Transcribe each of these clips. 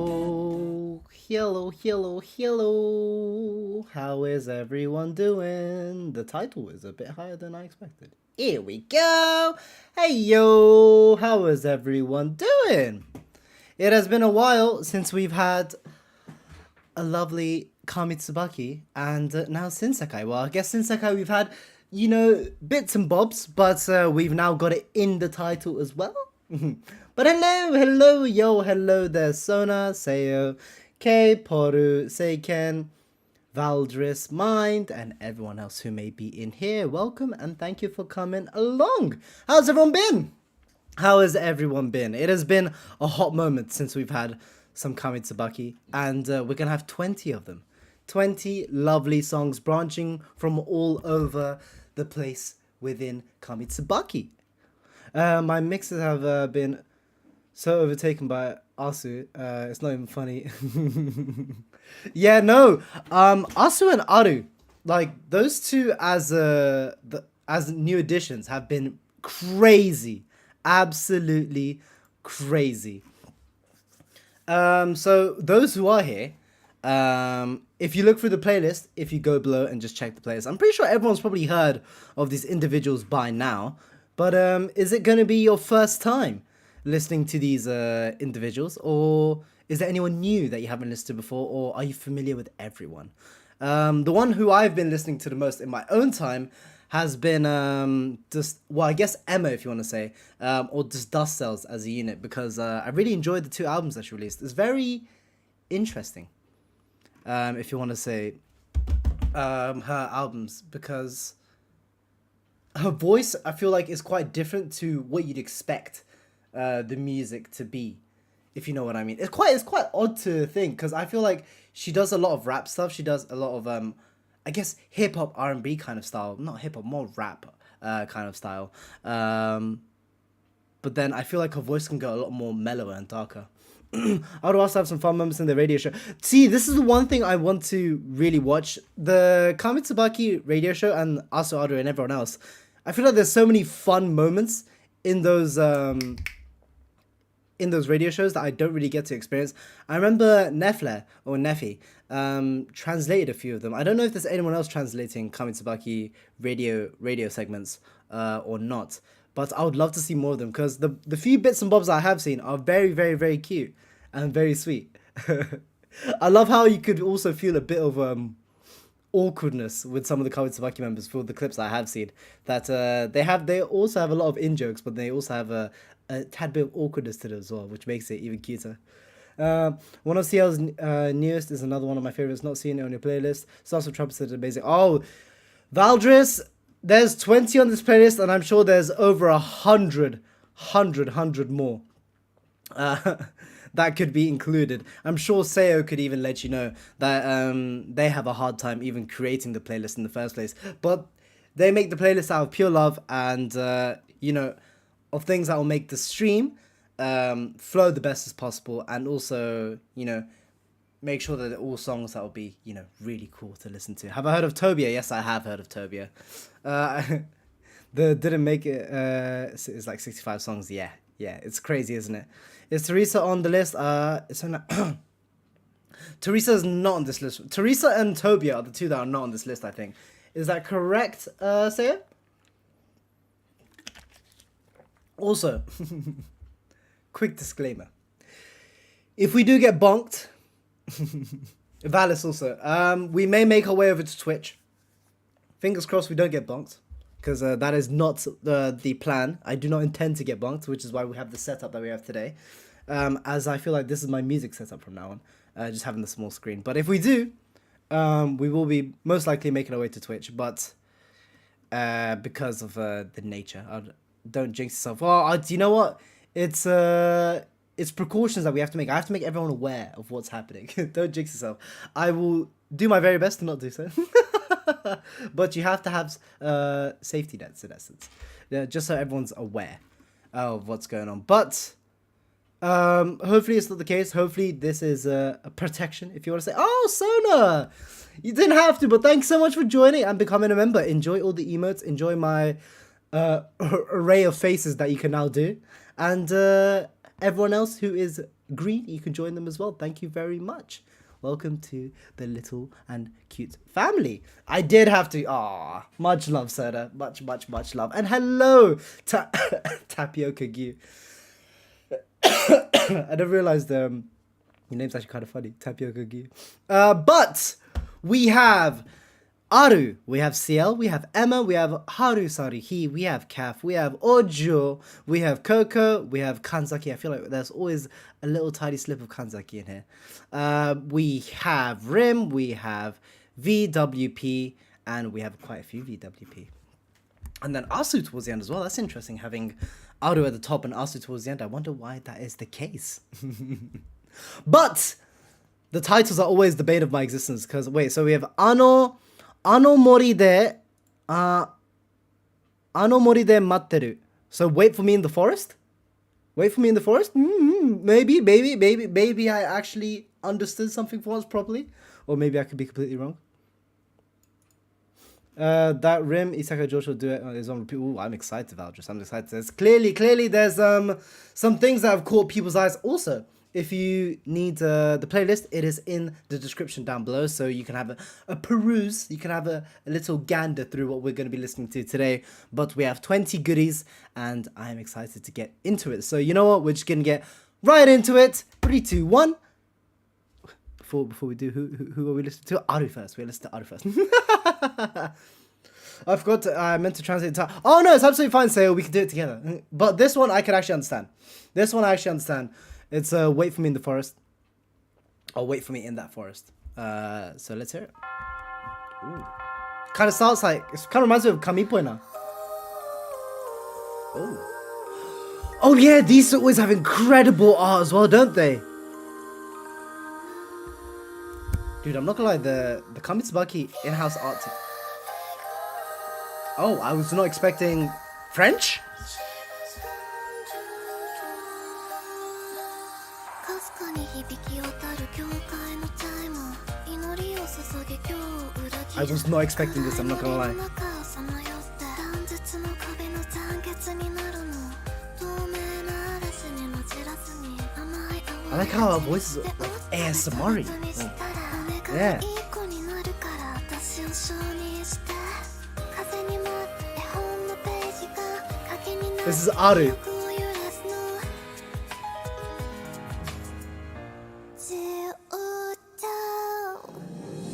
Hello. How is everyone doing? The title is a bit higher than I expected. Here we go. Hey yo, how is everyone doing? It has been a while since we've had a lovely Kamitsubaki and now Sinsekai. Well, I guess Sinsekai we've had, bits and bobs, but we've now got it in the title as well. But hello there, Sona, Seo, Kei, Poru, Seiken, Valdris, Mind, and everyone else who may be in here. Welcome and thank you for coming along. How's everyone been? How has everyone been? It has been a hot moment since we've had some Kamitsubaki, and we're going to have 20 of them. 20 lovely songs branching from all over the place within Kamitsubaki. My mixes have been so overtaken by Asu, it's not even funny. Yeah, no, Asu and Aru, like those two as new additions have been crazy, absolutely crazy. So those who are here, if you look through the playlist, if you go below and just check the playlist, I'm pretty sure everyone's probably heard of these individuals by now, but is it going to be your first time listening to these individuals, or is there anyone new that you haven't listened to before, or are you familiar with everyone? The one who I've been listening to the most in my own time has been I guess Emma, if you want to say, or just Dust Cells as a unit, because I really enjoyed the two albums that she released. It's very interesting, if you want to say, her albums, because her voice, I feel like, is quite different to what you'd expect the music to be. if you know what I mean. It's quite odd to think, because I feel like she does a lot of rap stuff. She does a lot of I guess hip hop R&B kind of style. Not hip hop, more rap kind of style. But then I feel like her voice can go a lot more mellower and darker. I would also have some fun moments in the radio show. See, this is the one thing I want to really watch. The Kamitsubaki radio show and Asu Ado and everyone else. I feel like there's so many fun moments in those radio shows that I don't really get to experience. I remember Nefle or Nefi translated a few of them. I don't know if there's anyone else translating Kamitsubaki radio segments or not. But I would love to see more of them, because the few bits and bobs I have seen are very, very, very cute and very sweet. I love how you could also feel a bit of awkwardness with some of the Kamitsubaki members for the clips I have seen. That they also have a lot of in-jokes, but they also have a tad bit of awkwardness to them as well, which makes it even cuter. One of CL's newest is another one of my favorites. Not seeing it on your playlist. Starts with Trumpets is amazing. Oh, Valdris. There's 20 on this playlist, and I'm sure there's over 100 more that could be included. I'm sure Seo could even let you know that they have a hard time even creating the playlist in the first place. But they make the playlist out of pure love and, of things that will make the stream flow the best as possible, and also, make sure that they're all songs that will be, really cool to listen to. Have I heard of Tobia? Yes, I have heard of Tobia. The Didn't Make It is like 65 songs. Yeah, it's crazy, isn't it? Is Teresa on the list? Teresa is not on this list. Teresa and Tobia are the two that are not on this list, I think. Is that correct, Saya? Also, quick disclaimer. If we do get bonked, Valis also, we may make our way over to Twitch. Fingers crossed we don't get bonked, because that is not the plan. I do not intend to get bonked, which is why we have the setup that we have today. As I feel like this is my music setup from now on, just having the small screen. But if we do, we will be most likely making our way to Twitch, but because of the nature, don't jinx yourself. Well, do you know what? It's precautions that we have to make. I have to make everyone aware of what's happening. Don't jinx yourself. I will do my very best to not do so. But you have to have safety nets, in essence. Just so everyone's aware of what's going on. But hopefully it's not the case. Hopefully this is a protection, if you want to say. Oh, Sona! You didn't have to, but thanks so much for joining and becoming a member. Enjoy all the emotes. Enjoy my array of faces that you can now do. And everyone else who is green, you can join them as well. Thank you very much. Welcome to the little and cute family. I did have to. Much love, Soda. Much, much, much love. And hello, Tapioca Gyu. I never realized your name's actually kind of funny, Tapioca Gyu. But we have Aru, we have CL, we have Emma, we have Haru Sarihi, we have Kaf, we have Ojo, we have Coco, we have Kanzaki. I feel like there's always a little tiny slip of Kanzaki in here. We have Rim, we have VWP, and we have quite a few VWP. And then Asu towards the end as well. That's interesting, having Aru at the top and Asu towards the end. I wonder why that is the case. But the titles are always the bane of my existence, because, wait, so we have Ano mori de matteru. So wait for me in the forest? Wait for me in the forest? Maybe I actually understood something for once properly. Or maybe I could be completely wrong. That Rim Isaka Joshua duet is on repeat. Ooh, I'm excited, Valdris. I'm excited. There's clearly there's some things that have caught people's eyes. Also, if you need the playlist, it is in the description down below, so you can have a peruse, you can have a little gander through what we're going to be listening to today. But we have 20 goodies, and I'm excited to get into it. So you know what? We're just going to get right into it. 3, 2, 1. Before we do, who are we listening to? Aru first. We're listening to Aru first. I forgot. I meant to translate the title. Oh no, it's absolutely fine, Sayo. We can do it together. But this one I can actually understand. It's Wait for Me in the Forest. Or Wait for Me in That Forest. So let's hear it. Ooh. Kind of sounds like, it kind of reminds me of Kamipoi now. Oh yeah, these always have incredible art as well, don't they? Dude, I'm not gonna lie, the Kamitsubaki in-house art. Oh, I was not expecting French? I was not expecting this, I'm not gonna lie. I like how our voices are like ASMR-y. Yeah. This is Aru.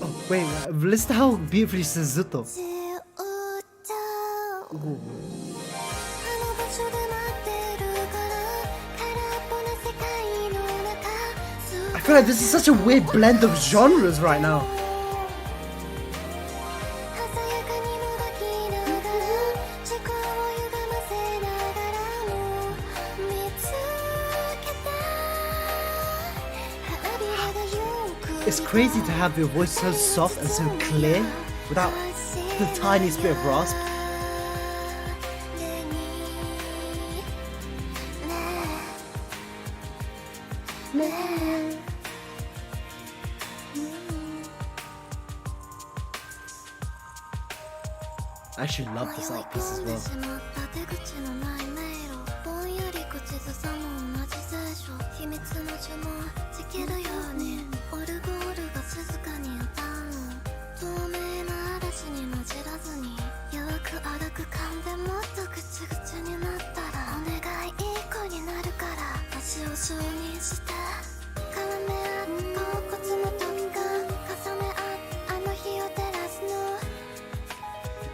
Oh, wait, listen to how beautifully she says Zuto. Ooh. I feel like this is such a weird blend of genres right now. It's crazy to have your voice so soft and so clear without the tiniest bit of rasp. I actually love this art piece as well.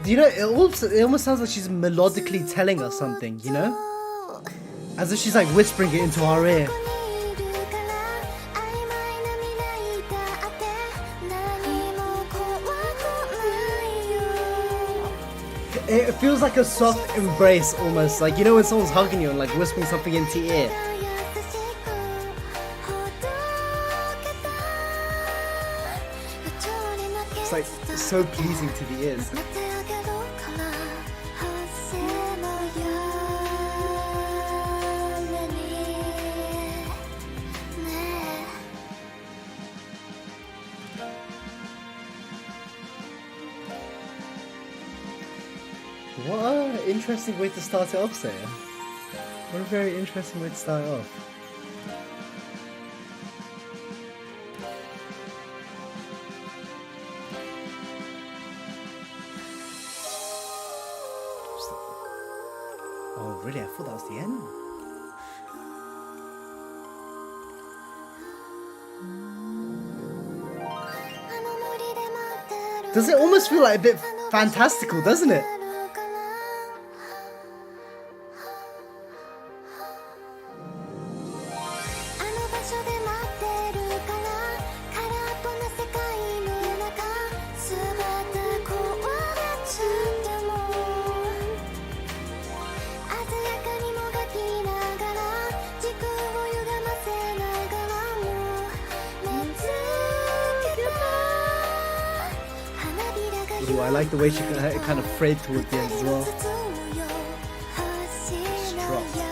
You know, it almost sounds like she's melodically telling us something, you know? As if she's like whispering it into our ear. It feels like a soft embrace almost, like, you know when someone's hugging you and like whispering something into your ear. It's like so pleasing to the ears. What an interesting way to start it off, Saya. What a very interesting way to start it off. Oh, really? I thought that was the end. Does it almost feel like a bit fantastical, doesn't it? Ooh, I like the way she kind of frayed towards the end as well. Just dropped.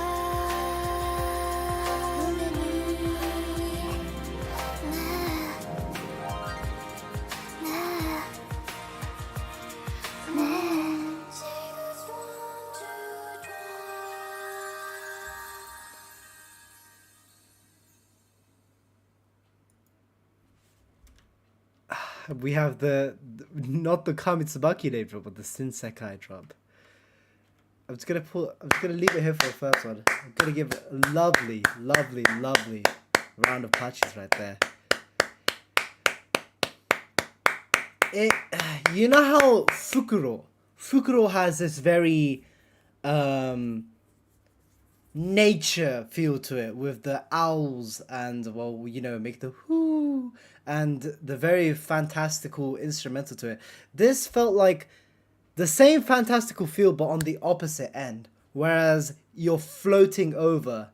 We have not the Kamitsubaki name drop, but the Sinsekai drop. I'm just gonna leave it here for the first one. I'm gonna give it a lovely, lovely, lovely round of patches right there. You know how Fukuro has this very nature feel to it with the owls and, well, you know, make the whoo and the very fantastical instrumental to it. This felt like the same fantastical feel but on the opposite end, whereas you're floating over.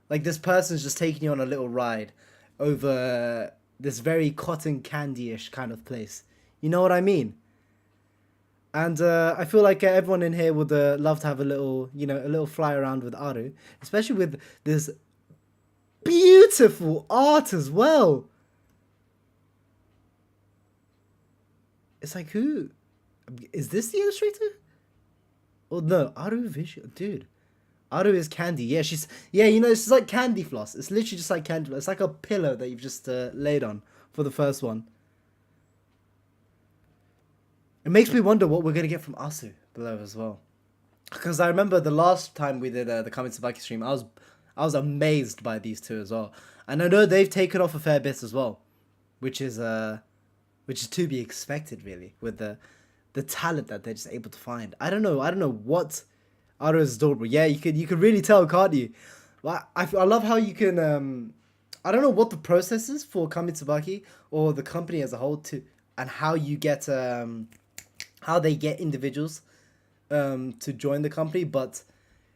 Like this person's just taking you on a little ride over this very cotton candy-ish kind of place. You know what I mean? And I feel like everyone in here would love to have a little, a little fly around with Aru, especially with this beautiful art as well. It's like, who is this, the illustrator? Oh no, Aru visual, dude. Aru is candy. Yeah, it's like candy floss. It's literally just like candy floss. It's like a pillow that you've just laid on for the first one. It makes me wonder what we're gonna get from Asu below as well. Because I remember the last time we did the Kamitsubaki stream, I was amazed by these two as well, and I know they've taken off a fair bit as well, which is to be expected really with the talent that they're just able to find. I don't know what Aru is adorable. Yeah, you could really tell, can't you? Well, I love how you can I don't know what the process is for Kamitsubaki or the company as a whole and how you get how they get individuals to join the company, but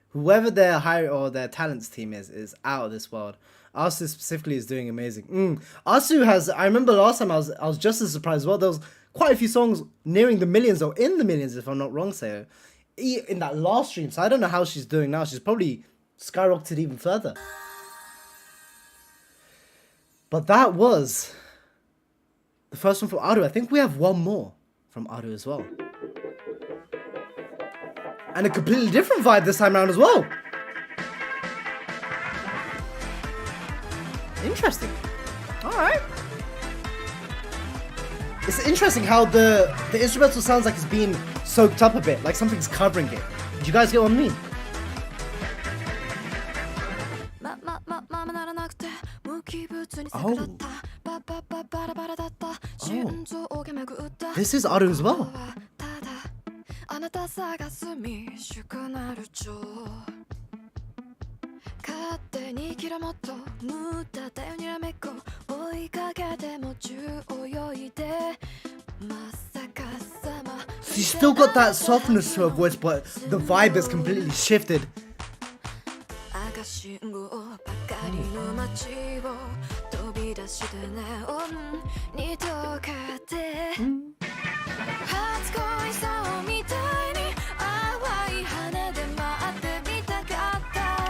whoever their hire or their talents team is out of this world. Asu specifically is doing amazing. Asu has, I remember last time I was just as surprised as well. There was quite a few songs nearing the millions or in the millions if I'm not wrong, so in that last stream. So I don't know how she's doing now. She's probably skyrocketed even further. But that was the first one from Aru. I think we have one more from Aru as well. And a completely different vibe this time around as well. Interesting. Alright. It's interesting how the instrumental sounds like it's being soaked up a bit, like something's covering it. Do you guys get what I mean? Oh. Oh. This is Aru as well. She's still got that softness to her voice, but the vibe is completely shifted.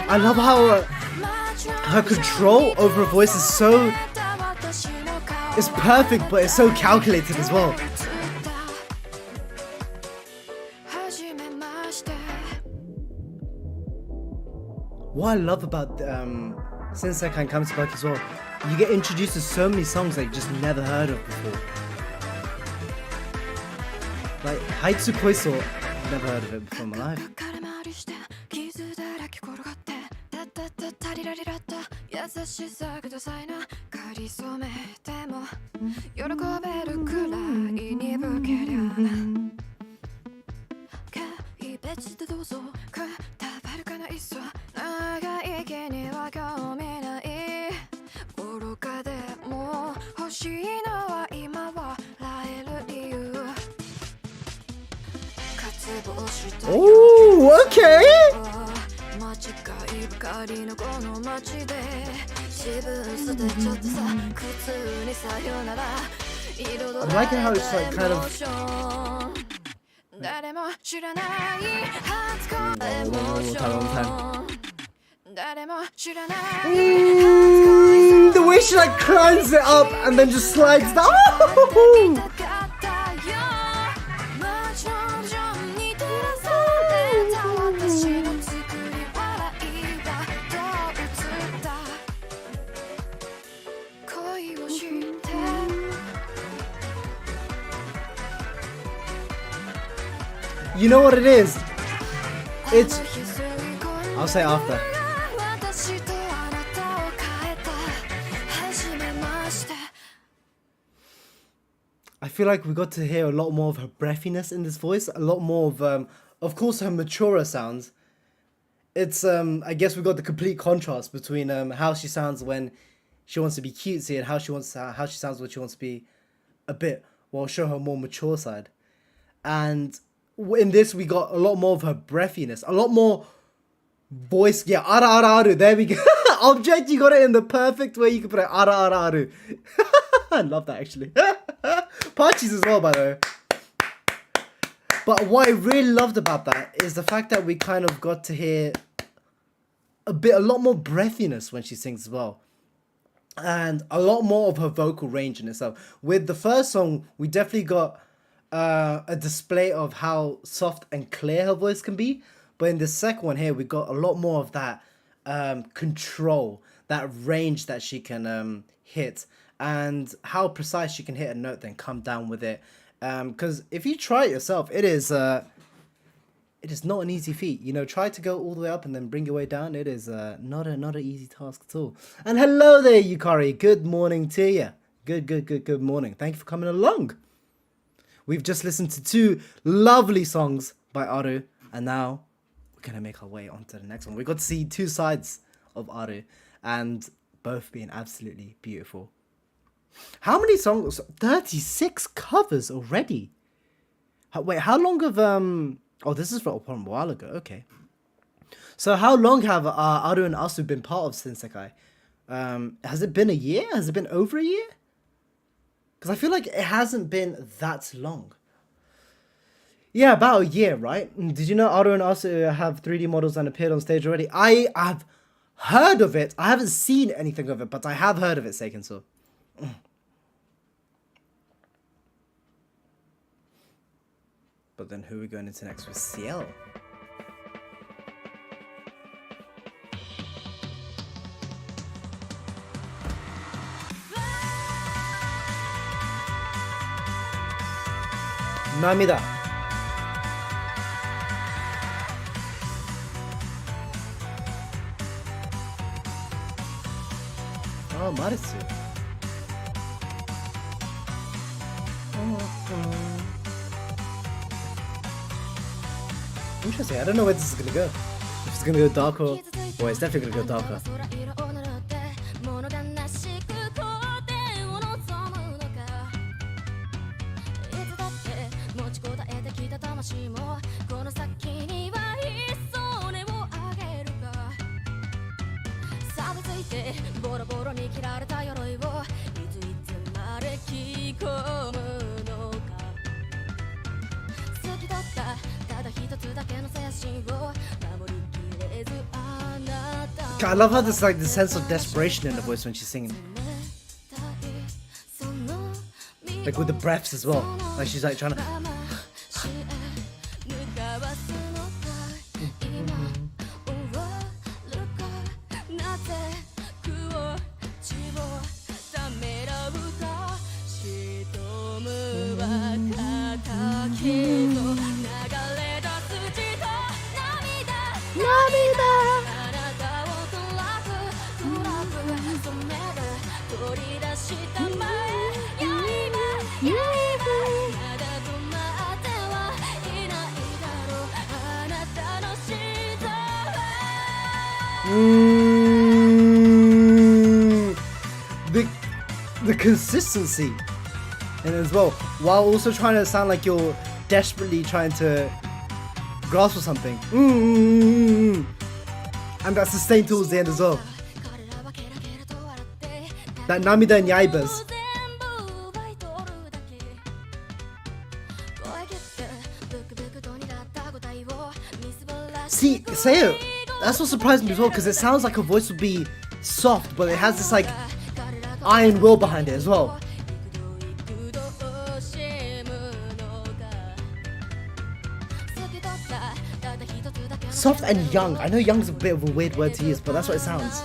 I love how her control over her voice is so... It's perfect, but it's so calculated as well. What I love about Sinsekai and Kamitsubaki as well, you get introduced to so many songs that you just never heard of before. Like Haitsu Koiso, I've never heard of it before in my life. Oh, okay. I'm liking how it's like kind of... the way she like climbs it up and then just slides down. Oh! You know what it is? It's... I'll say after. I feel like we got to hear a lot more of her breathiness in this voice. A lot more of course, her maturer sounds. It's, I guess we got the complete contrast between how she sounds when she wants to be cutesy and how she sounds when she wants to be a bit, well, show her more mature side. And in this, we got a lot more of her breathiness, a lot more Voice, yeah, ara ara aru. There we go. Object, you got it in the perfect way you can put it. Ara ara aru. I love that actually. Parties as well, by the way. But what I really loved about that is the fact that we kind of got to hear a lot more breathiness when she sings as well. And a lot more of her vocal range in itself. With the first song, we definitely got a display of how soft and clear her voice can be. But in the second one here, we got a lot more of that control, that range that she can hit, and how precise she can hit a note, then come down with it. Because if you try it yourself, it is not an easy feat. You know, try to go all the way up and then bring your way down. It is not an easy task at all. And hello there, Yukari. Good morning to you. Good morning. Thank you for coming along. We've just listened to 2 lovely songs by Aru, and now we're gonna make our way on to the next one. We got to see 2 sides of Aru, and both being absolutely beautiful. How many songs? 36 covers already. Wait, how long have Oh, this is from a while ago. Okay. So how long have Aru and Asu been part of Sinsekai? Has it been a year? Has it been over a year? Because I feel like it hasn't been that long. Yeah, about a year, right? Did you know Aru and Asu have 3D models and appeared on stage already? I have heard of it. I haven't seen anything of it, but I have heard of it, Seikenso. But then who are we going into next with Ciel? Namida. Oh, Maritsu. Interesting. I don't know where this is gonna go. If it's gonna go darker, well, it's definitely gonna go darker. I love how there's like the sense of desperation in the voice when she's singing. Like with the breaths as well. Like she's like trying to... The consistency and as well, while also trying to sound like you're desperately trying to grasp for something, and that's sustained towards the end as well. That Namida and Yaibas. See, Sayo, that's what surprised me as well, because it sounds like her voice would be soft, but it has this like iron will behind it as well. Soft and young. I know young's a bit of a weird word to use, but that's what it sounds.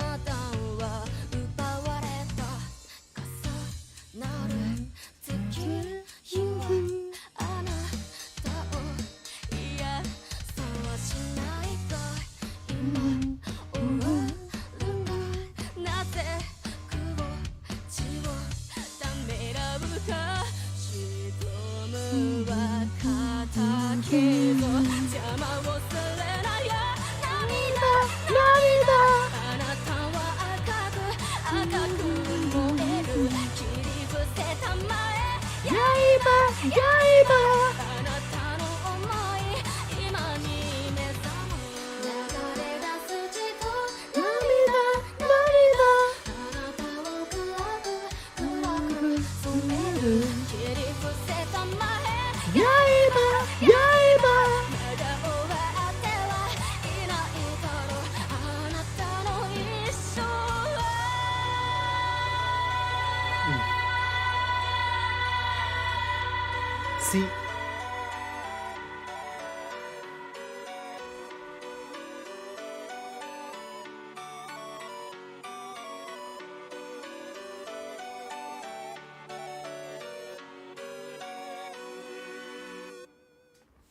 See,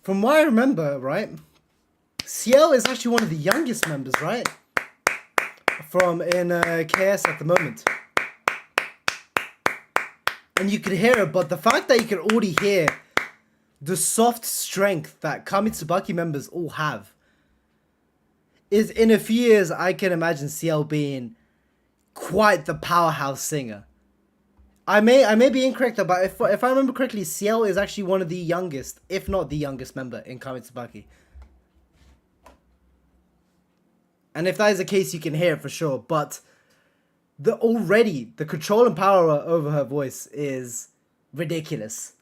from what I remember, right, Ciel is actually one of the youngest members, right? From in KS at the moment. And you could hear it, but the fact that you can already hear the soft strength that Kamitsubaki members all have is, in a few years, I can imagine Ciel being quite the powerhouse singer. I may be incorrect, but if I remember correctly, Ciel is actually one of the youngest, if not the youngest member in Kamitsubaki. And if that is the case, you can hear it for sure. But the control and power over her voice is ridiculous.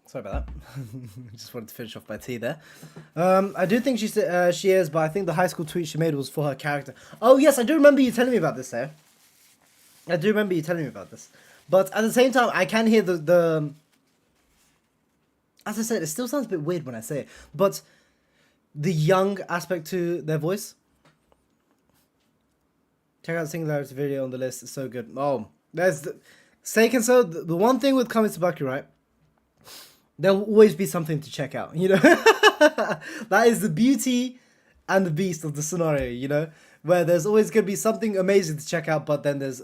Sorry about that. Just wanted to finish off my tea there. I do think she is, but I think the high school tweet she made was for her character. Oh yes, I do remember you telling me about this there. I do remember you telling me about this. But at the same time, I can hear the as I said, it still sounds a bit weird when I say it, but the young aspect to their voice. Check out the Singularity video on the list. It's so good. Oh, there's the Seiken. The one thing with Kamitsubaki, right? There will always be something to check out, you know? That is the beauty and the beast of the scenario, you know? Where there's always going to be something amazing to check out, but then there's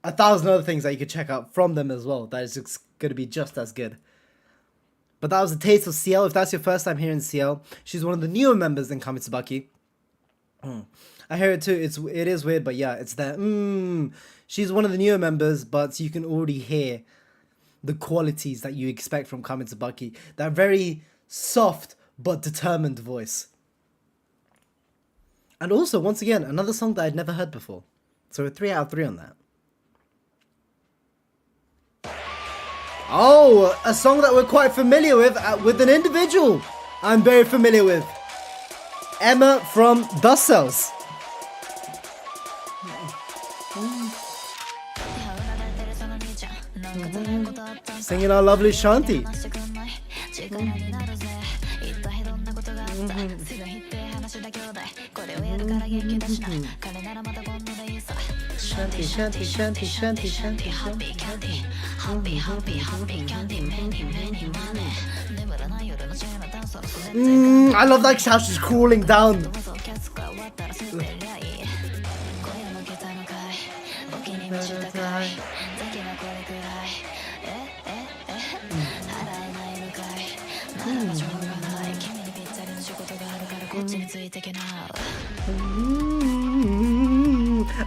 1,000 other things that you could check out from them as well. That is going to be just as good. But that was a taste of Ciel. If that's your first time hearing Ciel, she's one of the newer members in Kamitsubaki. I hear it too. It is weird, but yeah, it's there. She's one of the newer members, but you can already hear the qualities that you expect from Kamitsubaki. That very soft but determined voice. And also, once again, another song that I'd never heard before. So a 3 out of 3 on that. Oh, a song that we're quite familiar with an individual I'm very familiar with. Emma from Dust Cells. Singing our lovely Shanti. Shanti, shanty, shanty, shanty, shanty, shanty. I love that how she's crawling down.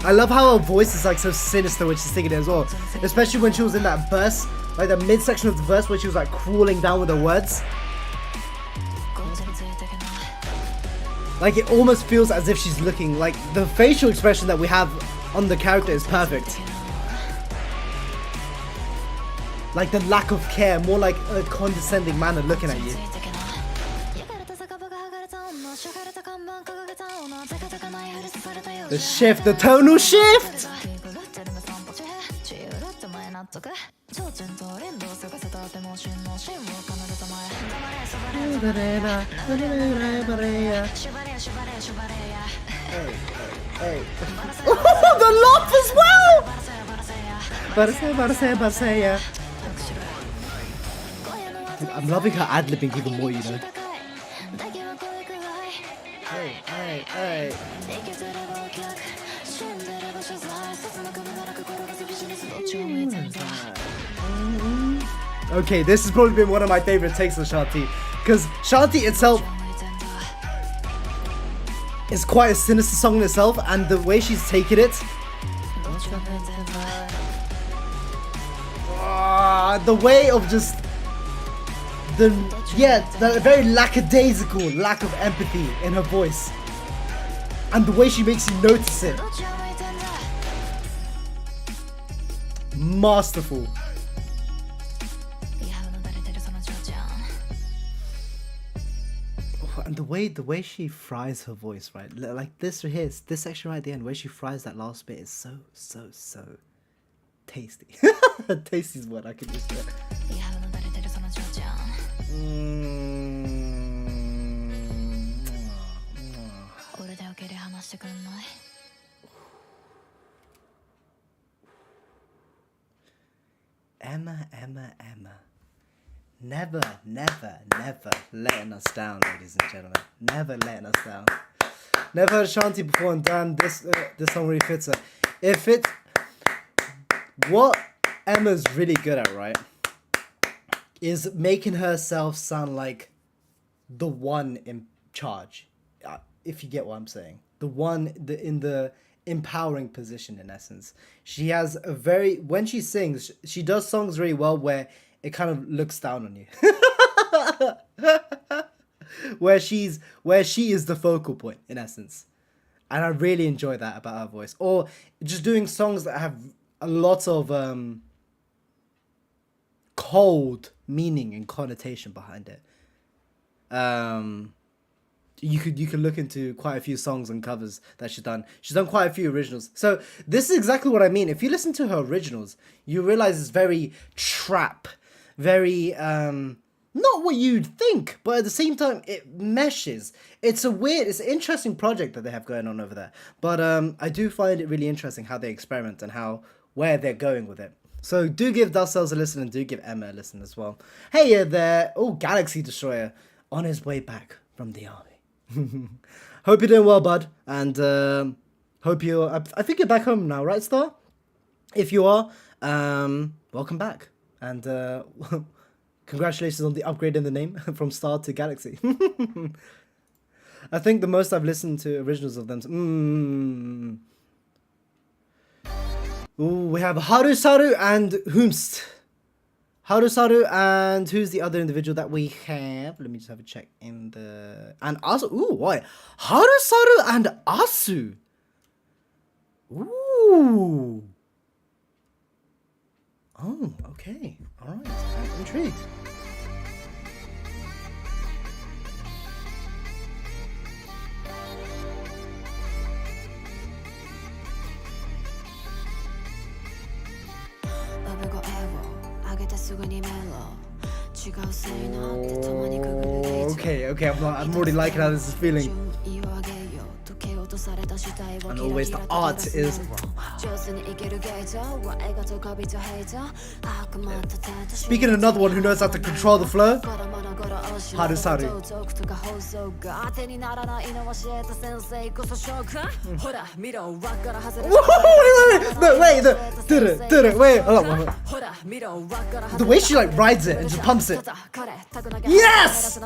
I love how her voice is like so sinister when she's singing it as well. Especially when she was in that verse, like the midsection of the verse where she was like crawling down with her words. Like it almost feels as if she's looking, like the facial expression that we have on the character is perfect. Like the lack of care, more like a condescending manner looking at you. The shift, the tonal shift! Hey. Oh, the laugh as well! I'm loving her ad-libbing even more, you know. Hey. Okay, this has probably been one of my favorite takes of Shanti, because Shanti itself is quite a sinister song in itself, and the way she's taken it, the way of just the very lackadaisical lack of empathy in her voice, and the way she makes you notice it. Masterful. And the way she fries her voice, right? Like this right here, this section right at the end, where she fries that last bit is so tasty. Tasty is what I could just get. Emma. Never letting us down, ladies and gentlemen. Never letting us down. Never heard Shanti before, and damn, this song really fits her. It fits what Emma's really good at, right? Is making herself sound like the one in charge. If you get what I'm saying. The one in the empowering position, in essence. She has a when she sings, she does songs very well where it kind of looks down on you. where she is the focal point, in essence. And I really enjoy that about her voice. Or just doing songs that have a lot of cold meaning and connotation behind it. You could look into quite a few songs and covers that she's done. She's done quite a few originals. So this is exactly what I mean. If you listen to her originals, you realize it's very trap, very not what you'd think, but at the same time it meshes. It's an interesting project that they have going on over there. But I do find it really interesting how they experiment and where they're going with it. So do give Dust Cells a listen and do give Emma a listen as well. Hey there, Galaxy Destroyer on his way back from the army. Hope you're doing well, bud, and hope you're. I think you're back home now, right, Star? If you are, welcome back, and congratulations on the upgrade in the name from Star to Galaxy. I think the most I've listened to originals of them. We have Harusaru and Humst. Harusaru, and who's the other individual that we have? Let me just have a check in the... And Asu. Ooh, why? Harusaru and Asu. Ooh. Oh, okay. All right. I'm intrigued. Okay, I'm already liking how this is feeling. And always the art is... Speaking of another one who knows how to control the flow, Harusaru. Wait. The way she like rides it and just pumps it. Yes!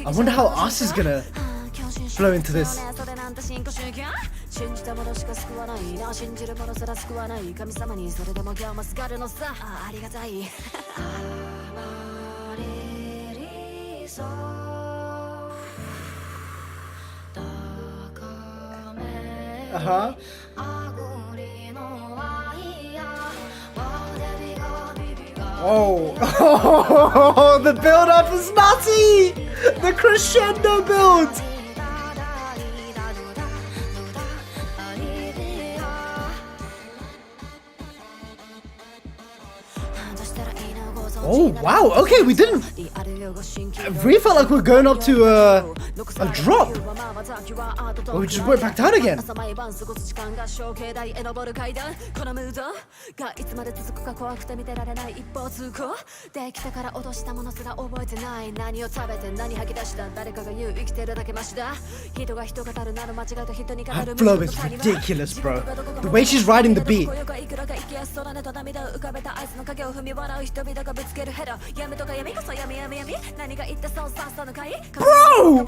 I wonder how Us is gonna flow into this. Uh-huh. Oh, the build up is nutty! The crescendo build! Oh wow, okay, we didn't... I really felt like we're going up to a drop. But we just went back down again. Her flow is ridiculous, bro. The way she's riding the beat. Bro!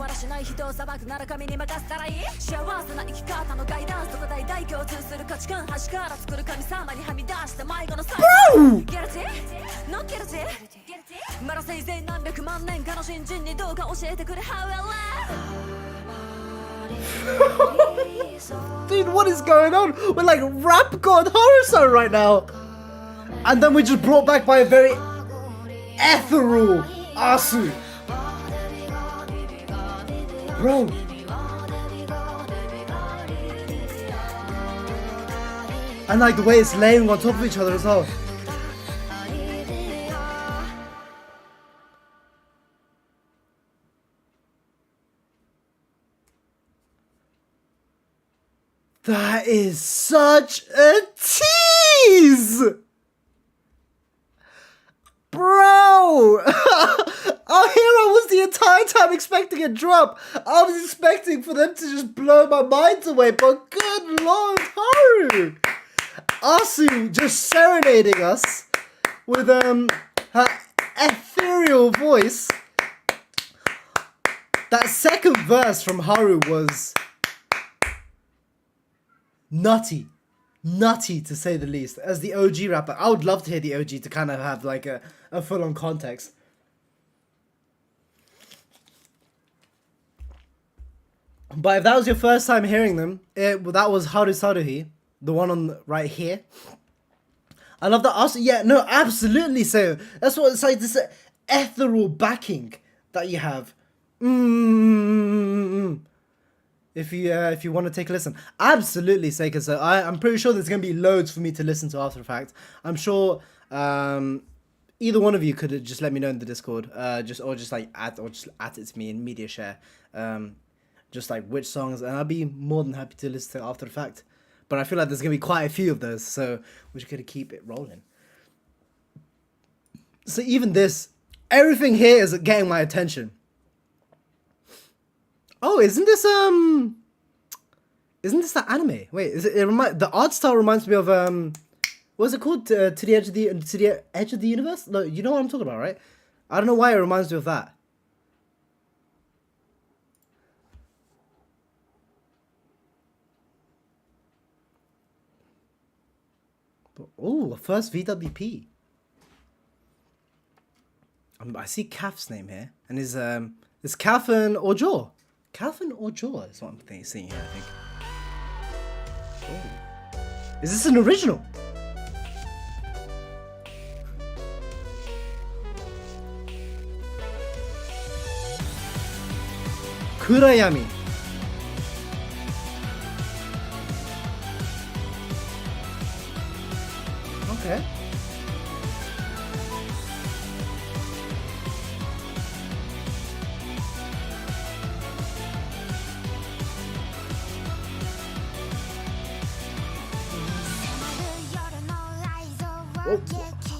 Dude, what is going on? We're like rap god Harusan right now. And then we're just brought back by a very ethereal Asu. Bro. And like the way it's laying on top of each other as well. That is such a tease! Bro! Oh, here I was the entire time expecting a drop. I was expecting for them to just blow my mind away, but good lord, Haru! Asu just serenading us with her ethereal voice. That second verse from Haru was nutty to say the least. As the OG rapper, I would love to hear the OG to kind of have like a full-on context. But if that was your first time hearing them, that was Haru Saruhi, the one on right here. I love that. Also, yeah, no, absolutely. So that's what it's like. This ethereal backing that you have. If you want to take a listen, absolutely, Seika. So I'm pretty sure there's gonna be loads for me to listen to after the fact. I'm sure either one of you could just let me know in the Discord, just add it to me in media share, just like which songs, and I'll be more than happy to listen to after the fact. But I feel like there's gonna be quite a few of those, so we're just gonna keep it rolling. So even this, everything here is getting my attention. Oh, isn't this that anime? Wait, is it? The art style reminds me of what is it called? To the edge of the universe? No, you know what I'm talking about, right? I don't know why it reminds me of that. Oh, first VWP. I see Kaf's name here, and is Kaf and Ojo? Kaf and Ojo is what I'm seeing here, I think. Oh. Is this an original? Kurayami. Okay.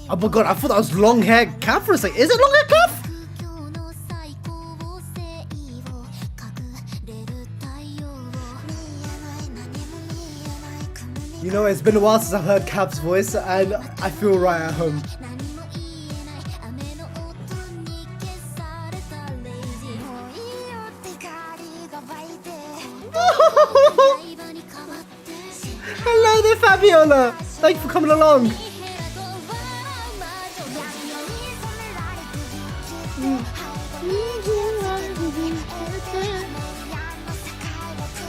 Oh my god, I thought that was long hair Kaf for a second. Is it long hair Kaf? You know, it's been a while since I've heard Kaf's voice, and I feel right at home. Hello there, Fabiola! Thank you for coming along.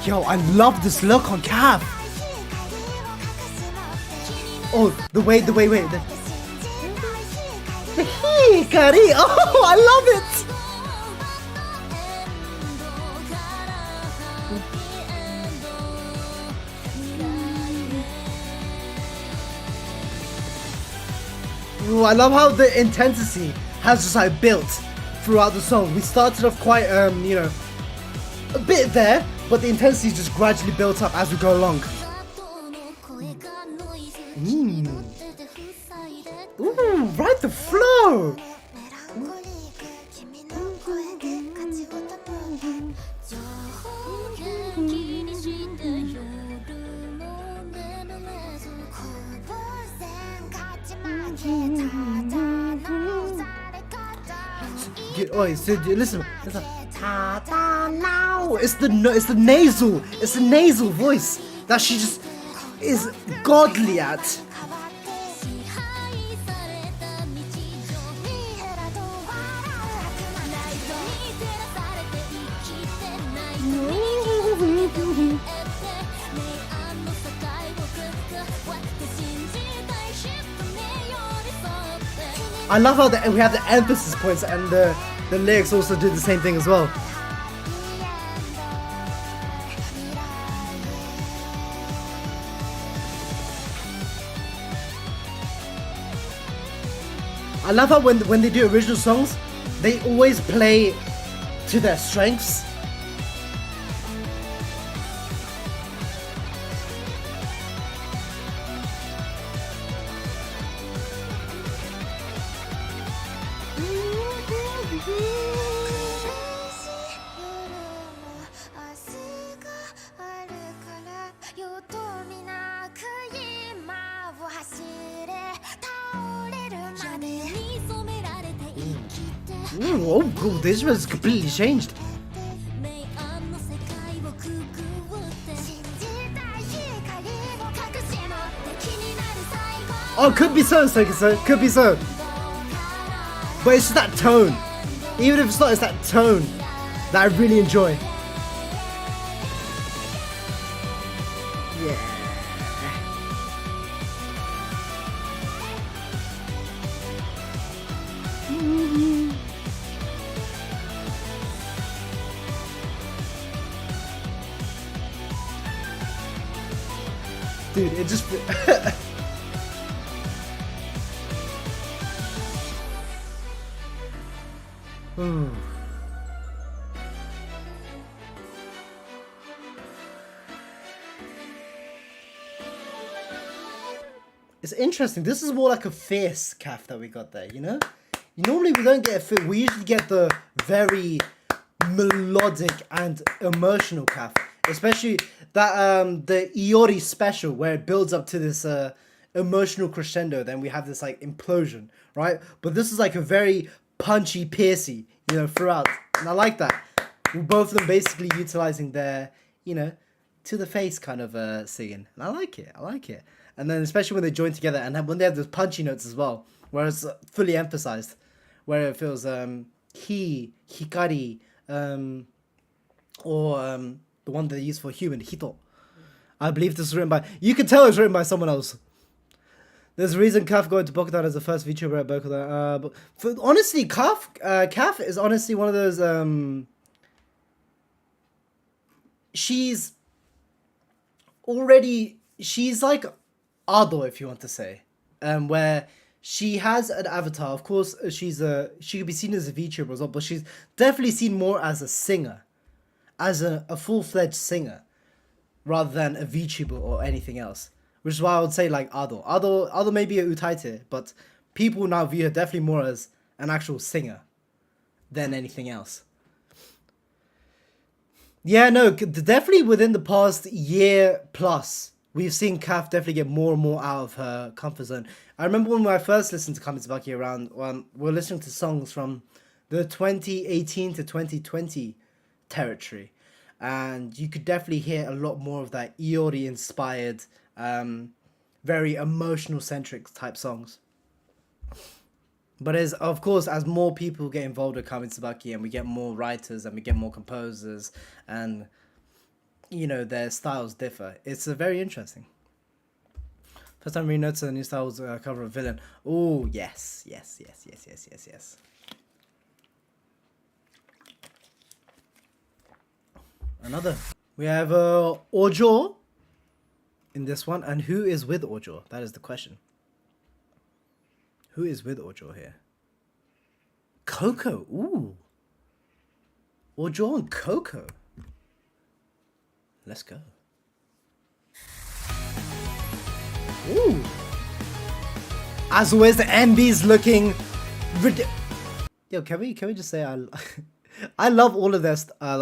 Yo, I love this look on Kaf. Oh, wait. The hikari. Oh, I love it. Ooh, I love how the intensity has just like built throughout the song. We started off quite, you know, a bit there, but the intensity just gradually built up as we go along. Ooh, right the flow! Oh, so listen. It's the nasal voice that she just is godly at. I love how we have the emphasis points and the lyrics also do the same thing as well. I love how when they do original songs, they always play to their strengths. Ooh, oh, cool. This was completely changed. Oh, could be so, could be so. But it's just that tone. Even if it's not, it's that tone that I really enjoy. Yeah. Dude, it just... It's interesting. This is more like a fierce calf that we got there, you know? Normally we don't get a fierce. We usually get the very melodic and emotional calf. Especially that the Iori special where it builds up to this emotional crescendo, then we have this like implosion, right? But this is like a very punchy, piercy, you know, throughout. And I like that. Both of them basically utilizing their, you know, to the face kind of singing. And I like it. I like it. And then especially when they join together and when they have those punchy notes as well, where it's fully emphasized, where it feels hikari, or the one that they use for human, hito. I believe this was written by... You can tell it's written by someone else. There's a reason Kaf going to Bokudan as the first VTuber at Bokudan. But honestly, Kaf is honestly one of those... she's already... She's like Ado, if you want to say. Where she has an avatar. Of course, she could be seen as a VTuber as well, but she's definitely seen more as a singer. As a full-fledged singer, rather than a VTuber or anything else. Which is why I would say like Ado. Ado may be a utaite, but people now view her definitely more as an actual singer than anything else. Yeah, no, definitely within the past year plus, we've seen Kaf definitely get more and more out of her comfort zone. I remember when I first listened to Kamitsubaki around, when we were listening to songs from the 2018 to 2020 territory, and you could definitely hear a lot more of that Iori inspired, very emotional centric type songs. But of course, as more people get involved with Kamitsubaki and we get more writers and we get more composers and, you know, their styles differ, it's very interesting. First time reading notes, a new style was cover of Villain. Oh, yes. Another. We have Ojo in this one. And who is with Ojo? That is the question. Who is with Ojo here? Coco. Ooh. Ojo and Coco. Let's go. Ooh. As always, the MB's looking Yo, can we just say I love all of this, I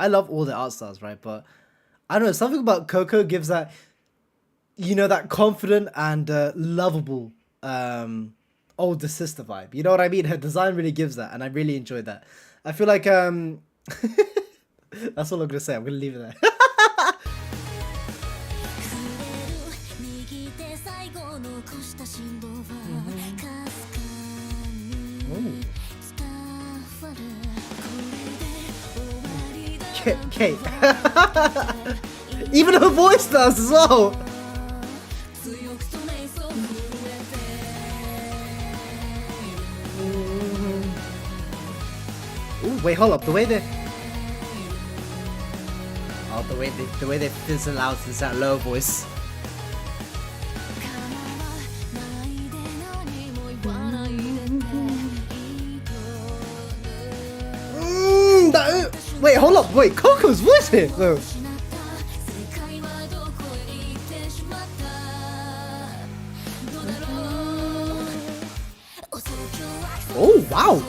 love all the art styles, right? But I don't know, something about Coco gives that, you know, that confident and lovable older sister vibe. You know what I mean? Her design really gives that, and I really enjoyed that. I feel like that's all I'm gonna say. I'm gonna leave it there. Kate. Even her voice does as well. Wait, hold up. The way they... Oh, the way they fizzle out is that low voice. Wait, hold up. Wait, Coco's voice here, though. Oh, wow.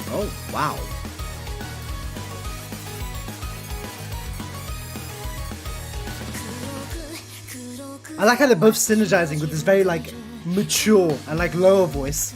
Oh, wow. I like how they're both synergizing with this very like mature and like lower voice.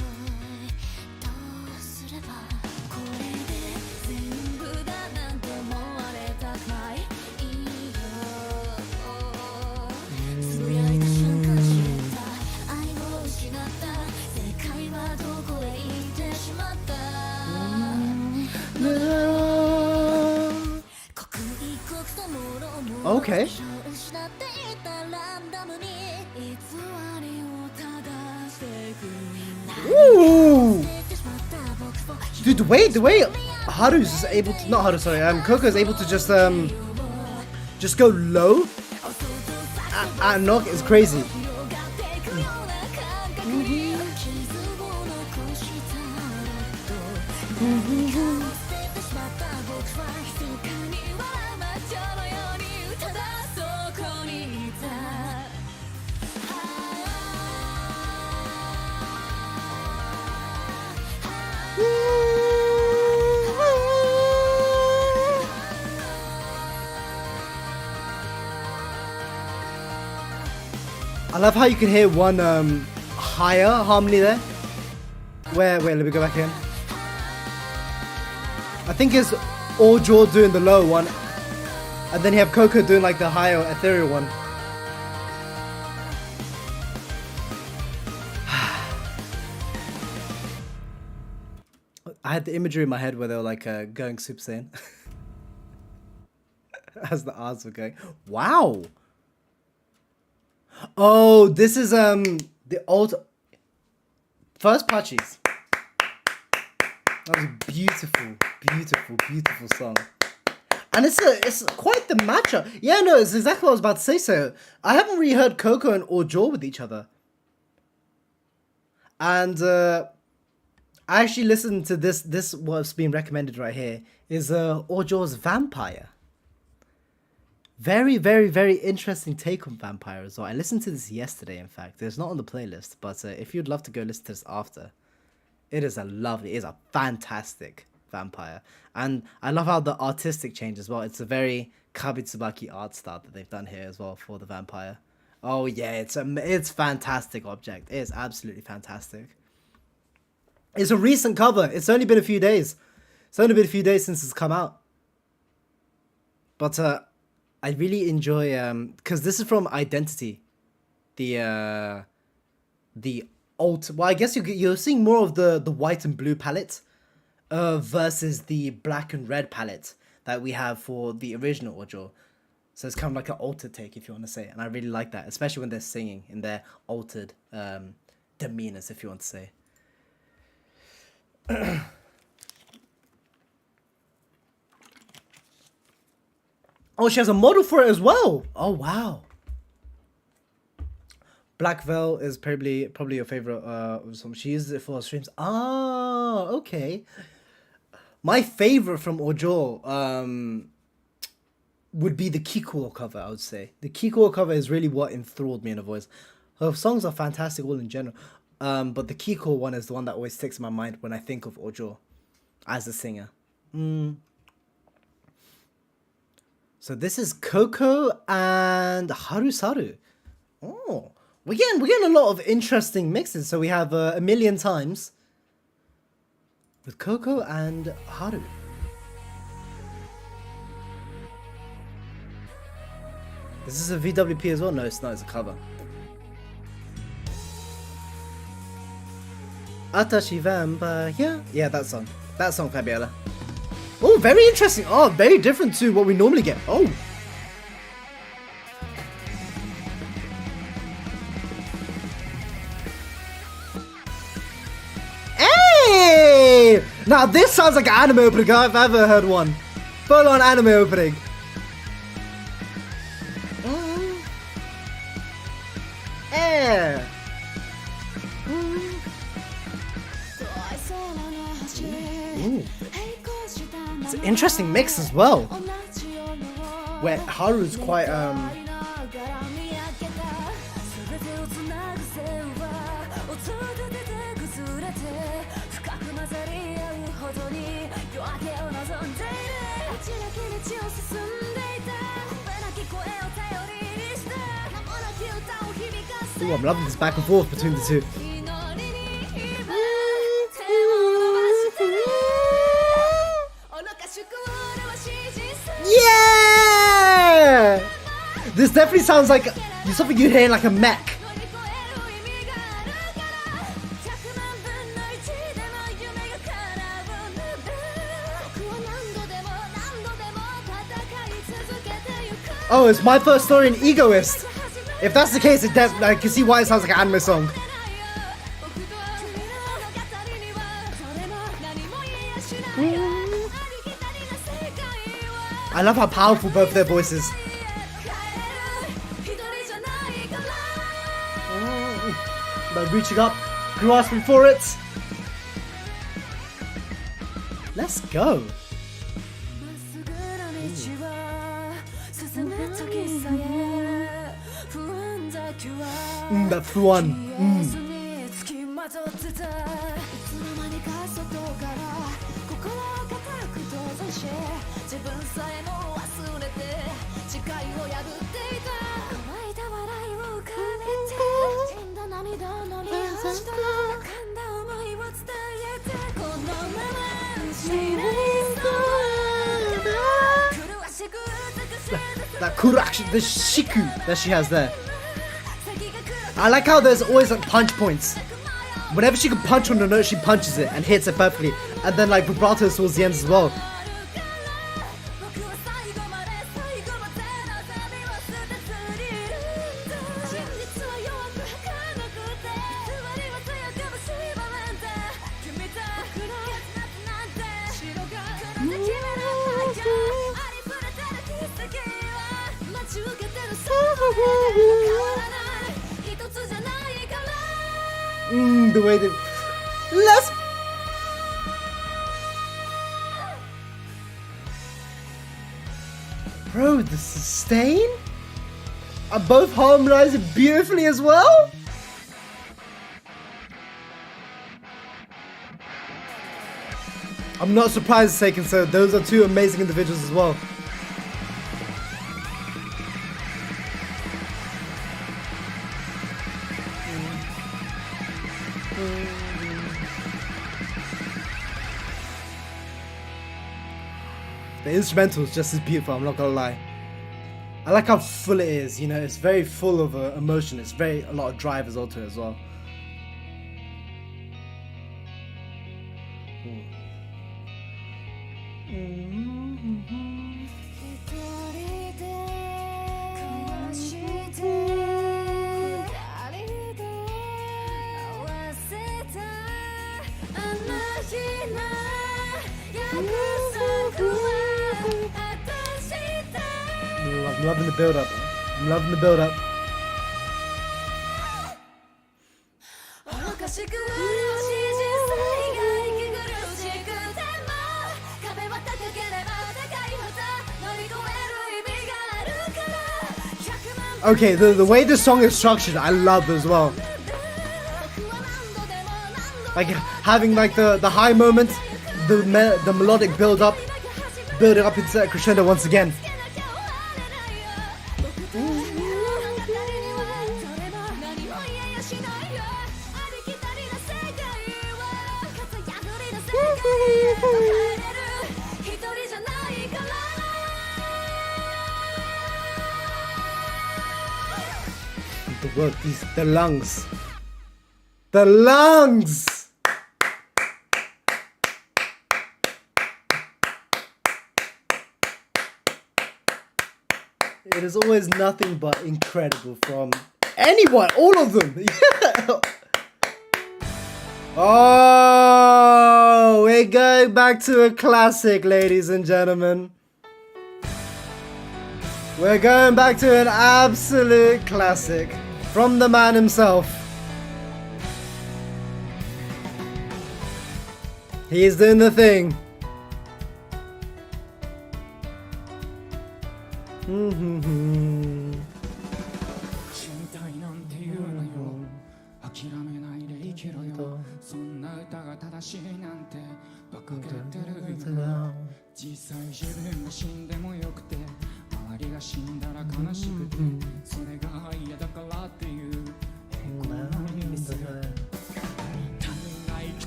Okay. Ooh! Dude, the way Haru's is able to, not Haru, sorry, Coco is able to just go low and knock is crazy. I love how you can hear one higher harmony there. Wait, let me go back in. I think it's Ojo doing the low one, and then you have Coco doing like the higher ethereal one. I had the imagery in my head where they were like going Super Saiyan as the odds were going. Wow. Oh, this is the old first Pachis. That was a beautiful song. And it's quite the matchup. Yeah, no, it's exactly what I was about to say. So I haven't really heard Coco and Ojo with each other. And I actually listened to this what's being recommended right here is Ojo's Vampire. Very interesting take on Vampire as well. I listened to this yesterday, in fact. It's not on the playlist, but if you'd love to go listen to this after, it is a fantastic Vampire. And I love how the artistic change as well. It's a very Kamitsubaki art style that they've done here as well for the Vampire. Oh yeah, it's fantastic object. It is absolutely fantastic. It's a recent cover. It's only been a few days. It's only been a few days since it's come out. But I really enjoy because this is from Identity, the alt. Well, I guess you're seeing more of the white and blue palette, versus the black and red palette that we have for the original Ojo. So it's kind of like an altered take, if you want to say, and I really like that, especially when they're singing in their altered demeanors, if you want to say. Oh, she has a model for it as well. Oh, wow. Black Veil is probably your favorite song. She uses it for her streams. Ah, okay. My favorite from Ojo would be the Kikuo cover, I would say. The Kikuo cover is really what enthralled me in her voice. Her songs are fantastic all in general. But the Kikuo one is the one that always sticks in my mind when I think of Ojo as a singer. So this is Coco and Harusaru. Oh, we're getting a lot of interesting mixes. So we have A Million Times with Coco and Haru. Is this a VWP as well? No, it's not. It's a cover. Atashi Vampire. Yeah, that song. That song, Fabiola. Oh, very interesting. Oh, very different to what we normally get. Oh. Hey! Now this sounds like an anime opening if I've ever heard one. Full on anime opening. Yeah. Ooh. It's an interesting mix as well. Where Haru's quite Ooh, I'm loving this back and forth between the two. Yeah! This definitely sounds like something you'd hear in like a mech. Oh, it's my first story in Egoist. If that's the case, I can see why it sounds like an anime song. I love how powerful both their voices. By reaching up, grasping for it. Let's go. That Fuan. That kurashi, the shiku that she has there. I like how there's always like punch points. Whenever she can punch on the note, she punches it and hits it perfectly. And then like vibrato towards the end as well. The way that... Let's... Bro, the sustain? Are both harmonizing beautifully as well? I'm not surprised it's taken so. Those are two amazing individuals as well. The instrumental is just as beautiful, I'm not gonna lie. I like how full it is, you know, it's very full of emotion, it's a lot of drive as well to it as well. I'm loving the build up. I'm loving the build up. Okay, the way this song is structured, I love as well. Like having like the high moment, the melodic build up, building up into that crescendo once again. The lungs. The lungs! It is always nothing but incredible from anyone, all of them. Yeah. Oh, we're going back to a classic, ladies and gentlemen. We're going back to an absolute classic from the man himself. He is doing the thing.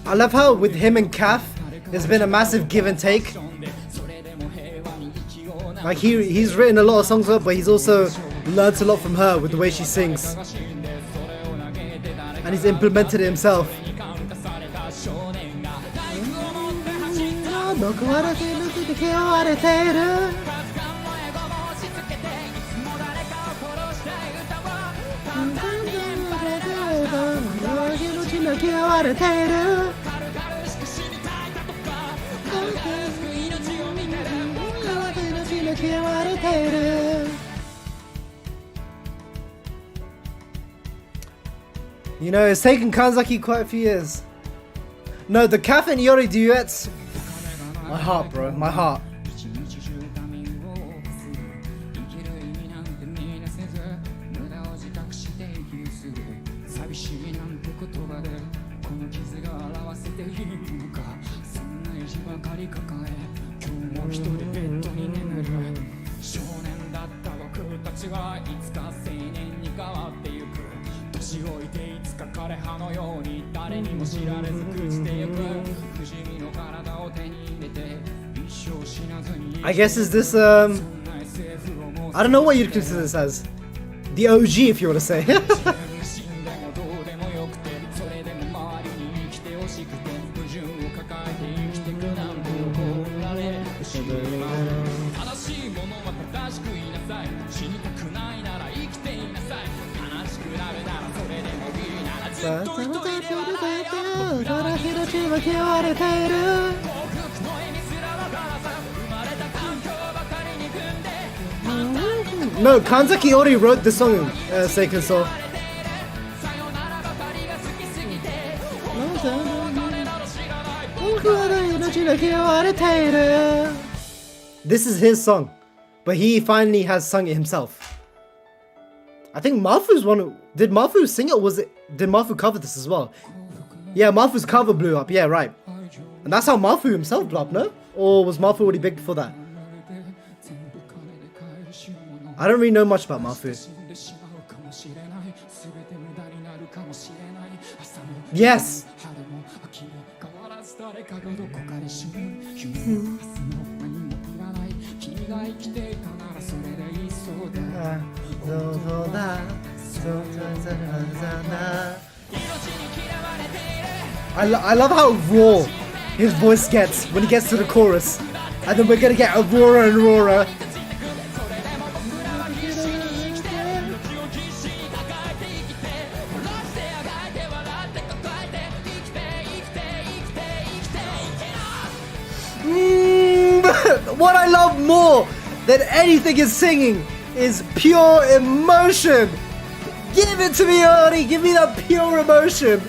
I love how with him and Kath, there's been a massive give and take. Like he's written a lot of songs, but he's also learnt a lot from her with the way she sings, and he's implemented it himself. You know, it's taken Kanzaki quite a few years. No, the Kath and Yori duets. My heart, bro. My heart. I guess is this I don't know what you'd consider this as. The OG, if you want to say. No, Kanzaki already wrote the song, Seiken Soul. This is his song, but he finally has sung it himself. I think Mafu's one. Did Mafu sing it, or did Mafu cover this as well? Yeah, Mafu's cover blew up. Yeah, right. And that's how Mafu himself blew up, no? Or was Mafu already big before that? I don't really know much about Mafu. Yes! I love how raw his voice gets when he gets to the chorus. And then we're gonna get a rawer and rawer. What I love more than anything is singing is pure emotion. Give it to me, Ori. Give me that pure emotion.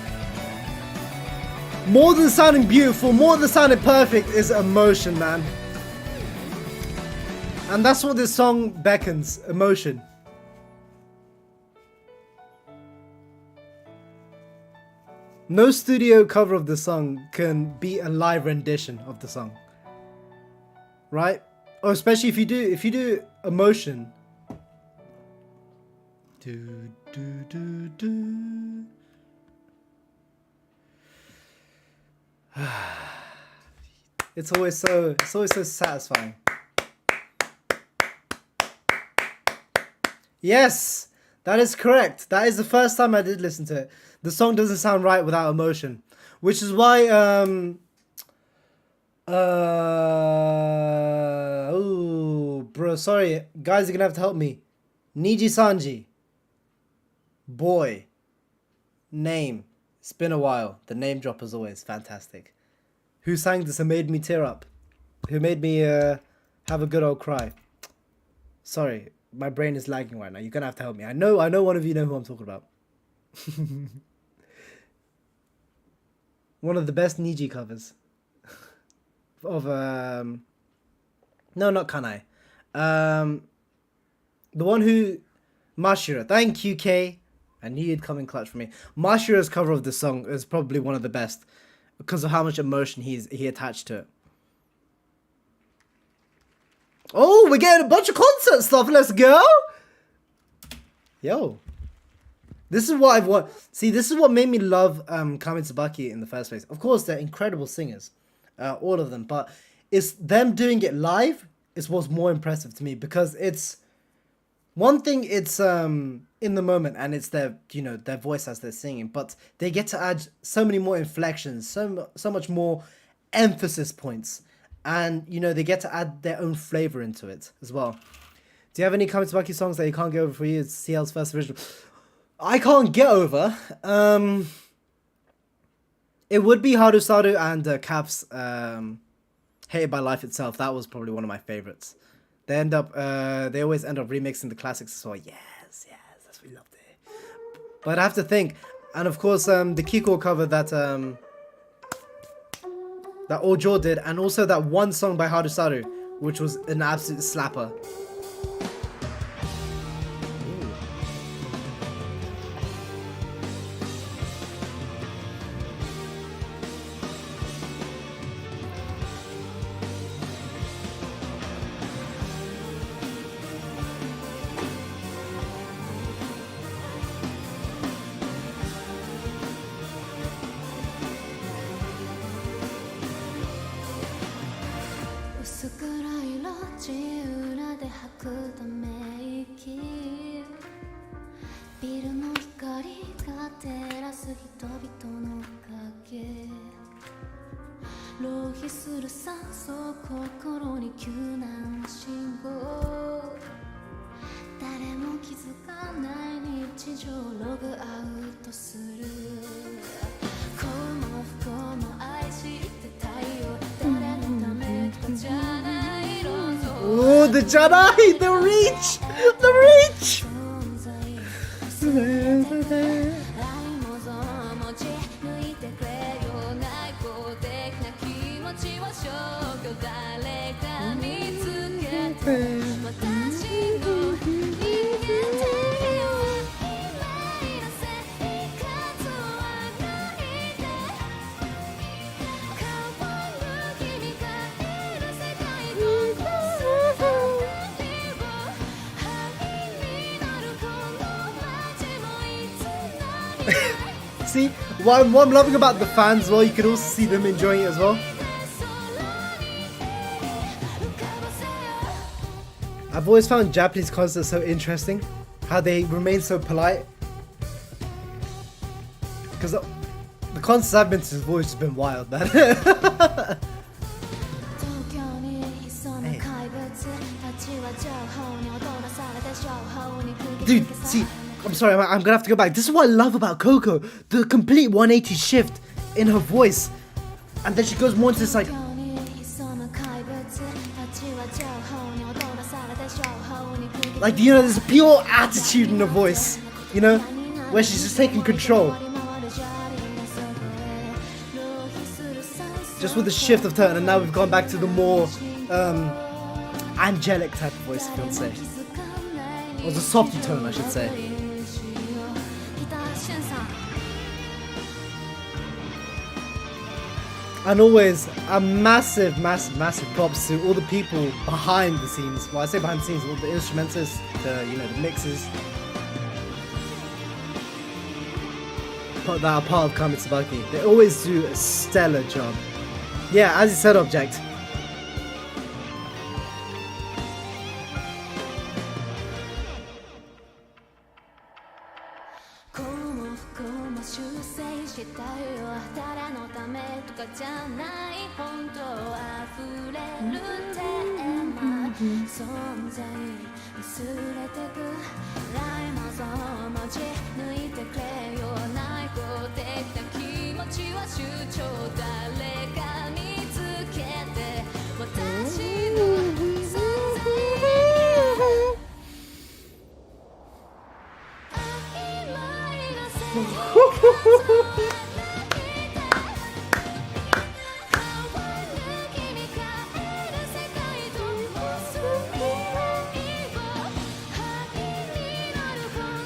More than sounding beautiful, more than sounding perfect is emotion, man. And that's what this song beckons, emotion. No studio cover of the song can beat a live rendition of the song. Right? Or especially if you do emotion. Do do do do. It's always so satisfying. Yes, that is correct. That is the first time I did listen to it. The song doesn't sound right without emotion, which is why oh bro, sorry guys, you're gonna have to help me. Niji Sanji. Boy. Name. It's been a while. The name drop is always fantastic. Who sang this and made me tear up? Who made me have a good old cry? Sorry, my brain is lagging right now. You're gonna have to help me. I know one of you know who I'm talking about. One of the best Niji covers of no, not Kanai. The one who Mashira. Thank you, Kay. I knew you'd come in clutch for me. Mashira's cover of this song is probably one of the best because of how much emotion he attached to it. Oh, we're getting a bunch of concert stuff. Let's go. Yo. This is what I've want. See, this is what made me love Kamitsubaki in the first place. Of course, they're incredible singers, all of them. But it's them doing it live is what's more impressive to me, because it's one thing. It's in the moment and it's their their voice as they're singing, but they get to add so many more inflections, so much more emphasis points, and they get to add their own flavor into it as well. Do you have any Kamitsubaki songs that you can't get over for you? It's CL's first original. I can't get over. It would be Harusaru and Cap's Hated by Life Itself. That was probably one of my favorites. They always end up remixing the classics as well. Yes, that's what we loved it. But I have to think, and of course the Kiko cover that Ojo did, and also that one song by Harusaru, which was an absolute slapper. Oh, the Janai! The reach! The reach! See, what I'm loving about the fans as well, you can also see them enjoying it as well. I've always found Japanese concerts so interesting, how they remain so polite. Because the concerts I've been to have always just been wild, man. Dude, see, I'm sorry, I'm gonna have to go back. This is what I love about Coco. The complete 180 shift in her voice. And then she goes more into this like... Like, there's a pure attitude in her voice. Where she's just taking control. Just with the shift of tone, and now we've gone back to the more angelic type of voice, if you want to say. Or the softy tone, I should say. And always a massive props to all the people behind the scenes. Well, I say behind the scenes, all the instrumentalists, the mixers. That are part of Kamitsubaki. They always do a stellar job. Yeah, as you said, Object.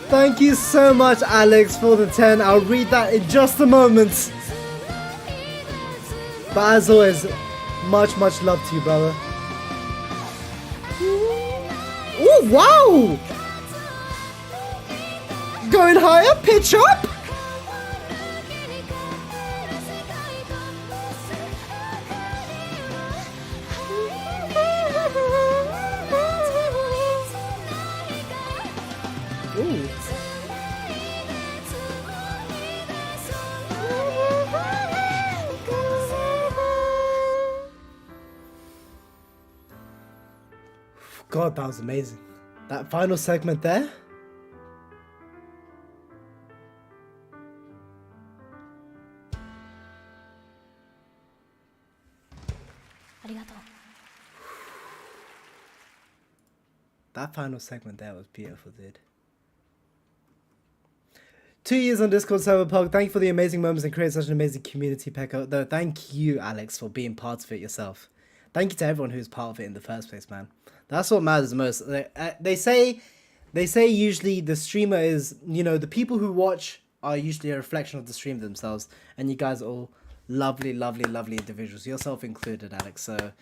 Thank you so much, Alex, for the 10. I'll read that in just a moment. But as always, much love to you, brother. Oh, wow! Going higher, pitch up! Ooh. God, that was amazing. That final segment there. That final segment there was beautiful, dude. 2 years on Discord server, Pog. Thank you for the amazing moments and creating such an amazing community, Pekka. No, thank you, Alex, for being part of it yourself. Thank you to everyone who's part of it in the first place, man. That's what matters most. They say usually the streamer is, you know, the people who watch are usually a reflection of the stream themselves. And you guys are all lovely individuals, yourself included, Alex. So,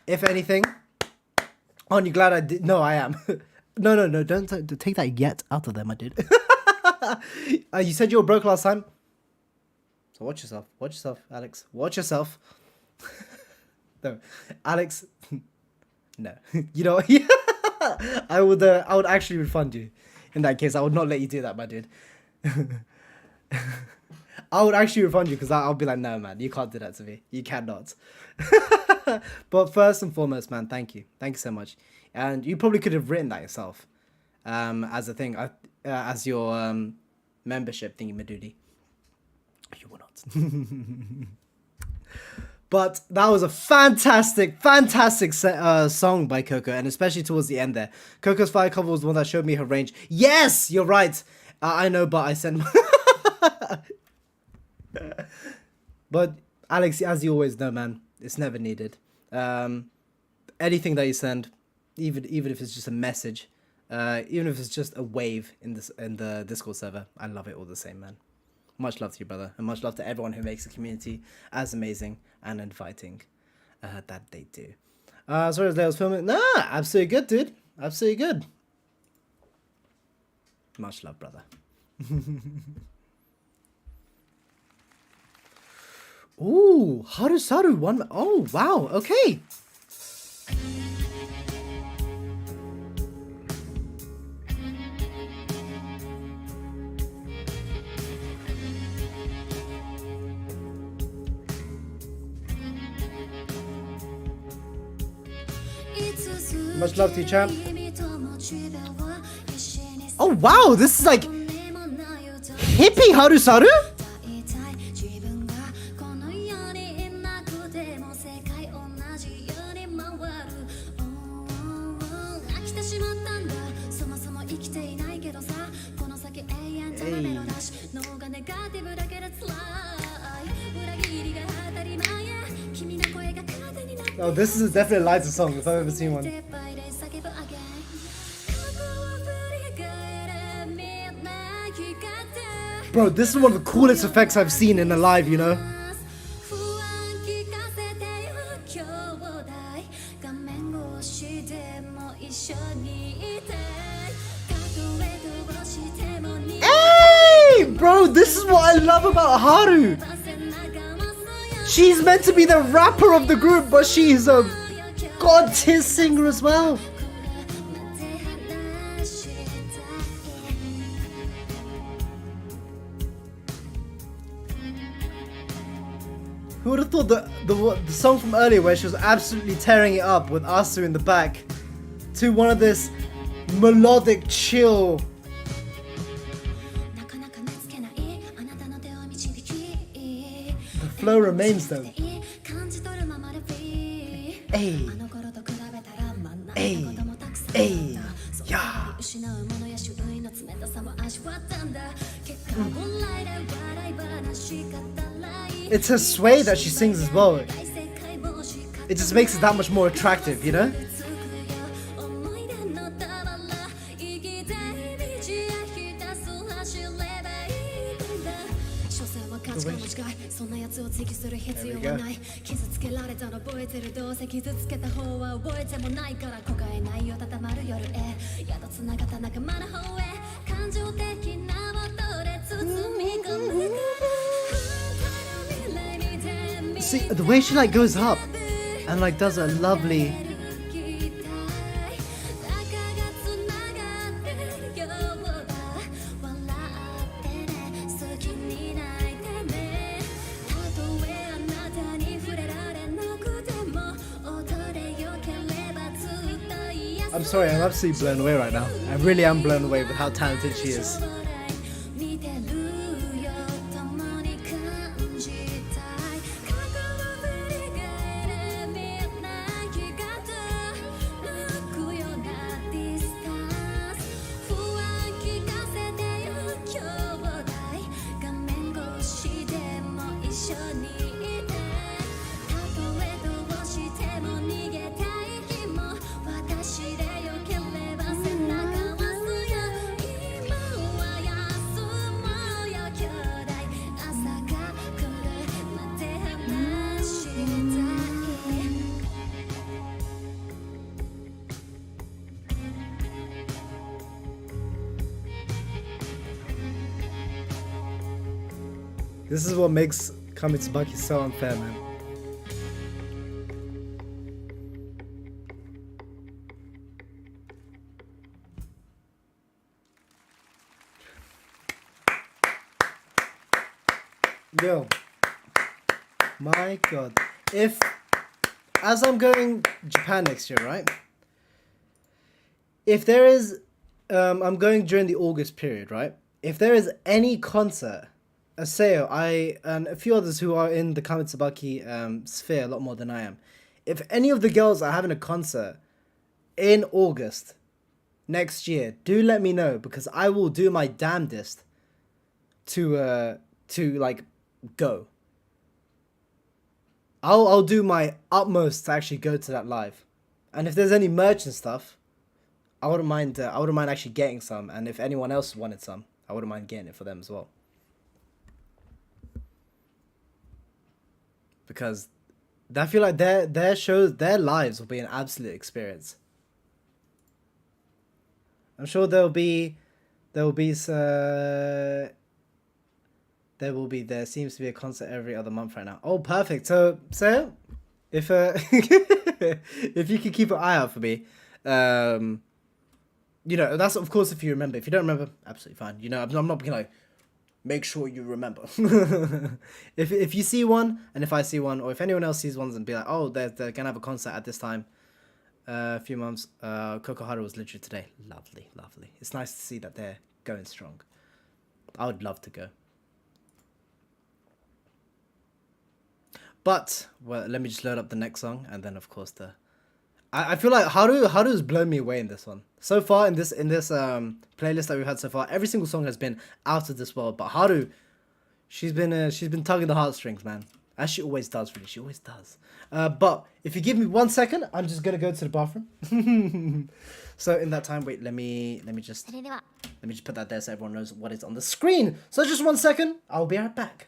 if anything, aren't you glad I did? No, I am. No, don't take that yet out of there, my dude. You said you were broke last time. So watch yourself, Alex. Watch yourself. No, Alex. No, you know, I would actually refund you. In that case, I would not let you do that, my dude. I would actually refund you because I'll be like, no, man, you can't do that to me. You cannot. But first and foremost, man, thank you so much. And you probably could have written that yourself, as a thing, as your membership thingy, Madudi. You will not. But that was a fantastic song by Coco, and especially towards the end there. Coco's fire cover was the one that showed me her range. Yes, you're right. I know, but I sent. But Alex, as you always know, man, it's never needed. Anything that you send, even if it's just a message, even if it's just a wave in the Discord server, I love it all the same, man. Much love to you, brother, and much love to everyone who makes the community as amazing and inviting that they do. Sorry, as I was filming. Nah, absolutely good, dude. Absolutely good. Much love, brother. Ooh, Haru one. Oh, wow. Okay. Much love to you, champ. Oh wow, this is like hippie Haru-saru? Oh, this is definitely a lighter song if I've ever seen one. Bro, this is one of the coolest effects I've seen in a live, you know? Hey! Bro, this is what I love about Haru! She's meant to be the rapper of the group, but she's a god-tier singer as well. Who would have thought that the song from earlier where she was absolutely tearing it up with Asu in the back to one of this melodic chill. The flow remains though. Hey, hey, hey, yeah. It's her sway that she sings as well. It just makes it that much more attractive, you know? There we go. See, the way she like goes up and like does a lovely... I'm sorry, I'm absolutely blown away right now. I really am blown away with how talented she is. This is what makes Kamitsubaki so unfair, man. Yo, my god. If, as I'm going Japan next year, right? If there is, I'm going during the August period, right? If there is any concert, Aseo, I, and a few others who are in the Kamitsubaki sphere a lot more than I am. If any of the girls are having a concert in August next year, do let me know, because I will do my damnedest to like go. I'll do my utmost to actually go to that live. And if there's any merch and stuff, I wouldn't mind actually getting some, and if anyone else wanted some, I wouldn't mind getting it for them as well. Because I feel like their shows, their lives will be an absolute experience. I'm sure there seems to be a concert every other month right now. Oh, perfect. So if if you could keep an eye out for me, you know, that's of course if you remember. If you don't remember, absolutely fine. You know, I'm not being like, make sure you remember. if you see one, and if I see one, or if anyone else sees ones and be like, oh, they're gonna have a concert at this time, a few months. Kokohara was literally today. Lovely, lovely. It's nice to see that they're going strong. I would love to go. But well, let me just load up the next song, and then of course I feel like Haru's blown me away in this one. So far in this playlist that we've had so far, every single song has been out of this world. But Haru, she's been tugging the heartstrings, man. As she always does, really. She always does. But if you give me 1 second, I'm just gonna go to the bathroom. So in that time, wait, let me just put that there so everyone knows what is on the screen. So just 1 second, I'll be right back.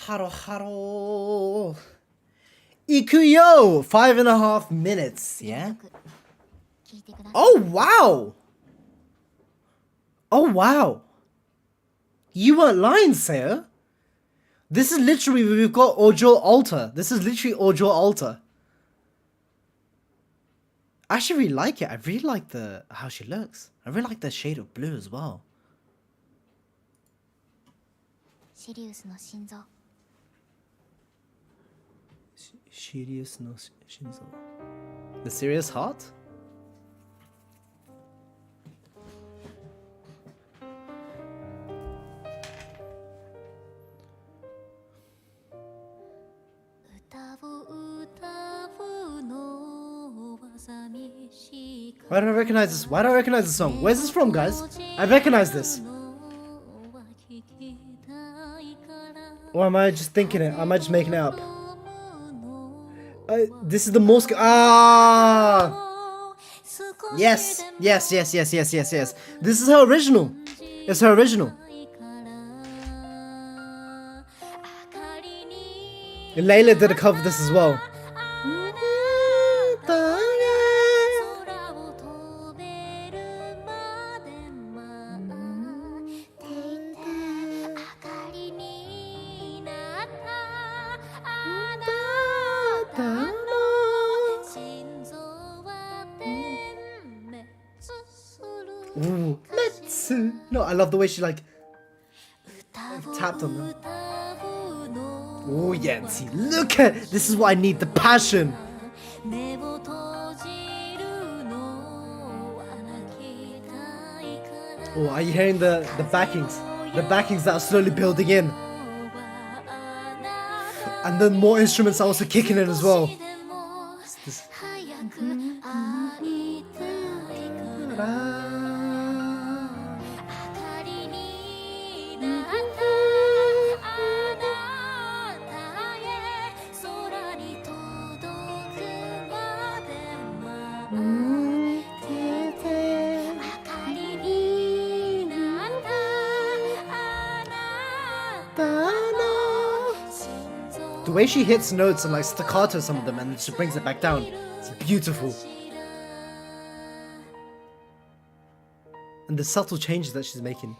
Haro haro. Ikuyo! 5.5 minutes, yeah? Oh, wow! Oh, wow! You weren't lying, Saya. This is literally, we've got Ojo Alta. This is literally Ojo Alta. I actually really like it. I really like how she looks. I really like the shade of blue as well. Shirius no Shinzo. The serious heart? Why do I recognize this? Why do I recognize this song? Where's this from, guys? I recognize this. Or am I just thinking it? Am I just making it up? This is the most... Yes. Yes. This is her original. It's her original. And Layla did a cover of this as well. Ooh, Metsu. No, I love the way she like tapped on them. Oh yeah, see, look at this is why I need the passion. Oh, are you hearing the backings? The backings that are slowly building in. And then more instruments are also kicking in as well. The way she hits notes and like staccato some of them and she brings it back down, it's beautiful. And the subtle changes that she's making.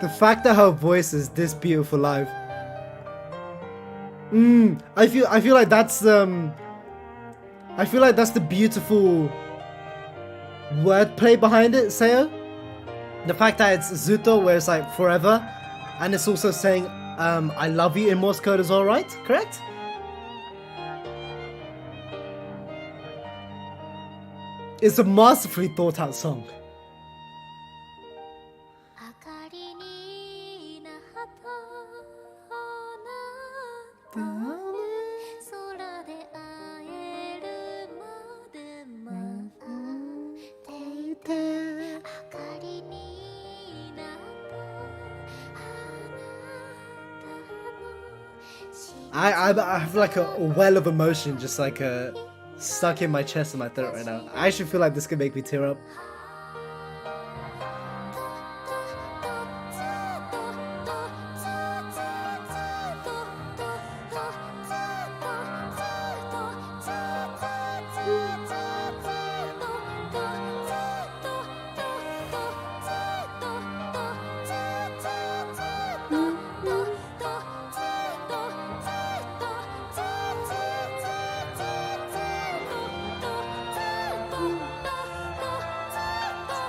The fact that her voice is this beautiful live. I feel like that's the beautiful wordplay behind it, Sayo. The fact that it's Zuto where it's like forever, and it's also saying I love you in Morse code is alright, correct? It's a masterfully thought out song. I have like a well of emotion just like stuck in my chest and my throat right now. I actually feel like this could make me tear up.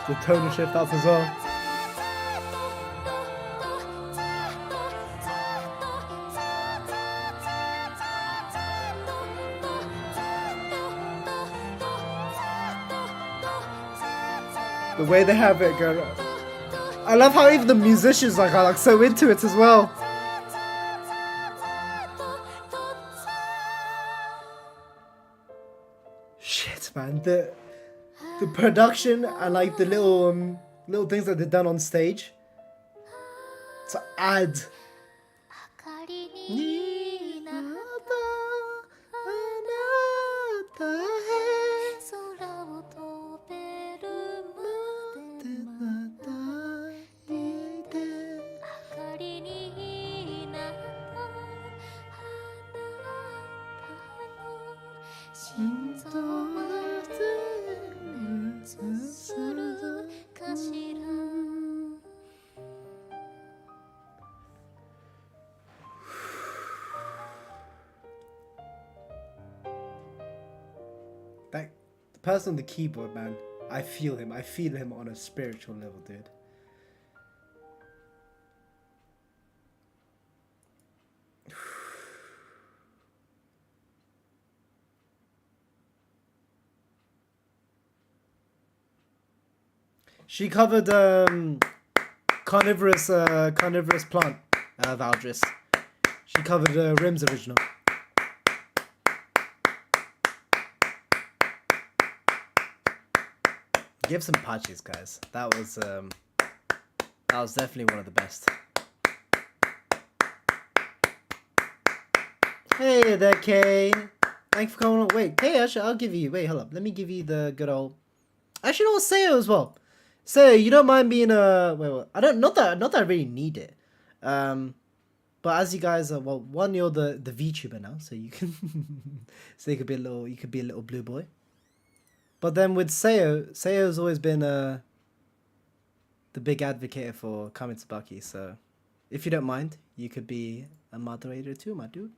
The tonal shift up as well. The way they have it going. I love how even the musicians are like so into it as well. Shit, man. The production and like the little things that they've done on stage to add. That the person on the keyboard, man, I feel him. I feel him on a spiritual level, dude. She covered carnivorous plant, Valdris. She covered Rim's original. Give some patches, guys. That was definitely one of the best. Hey there, Kay. Thanks for coming on. Wait, hey, actually, I'll give you. Wait, hold up. Let me give you the good old. Actually, no, Sayo as well. Sayo, you don't mind being a. Wait. I don't. Not that I really need it. But as you guys are, well, one, you're the VTuber now, so you can. So you could be a little. You could be a little blue boy. But then with Sayo's always been the big advocate for Kamitsubaki, so if you don't mind, you could be a moderator too, my dude.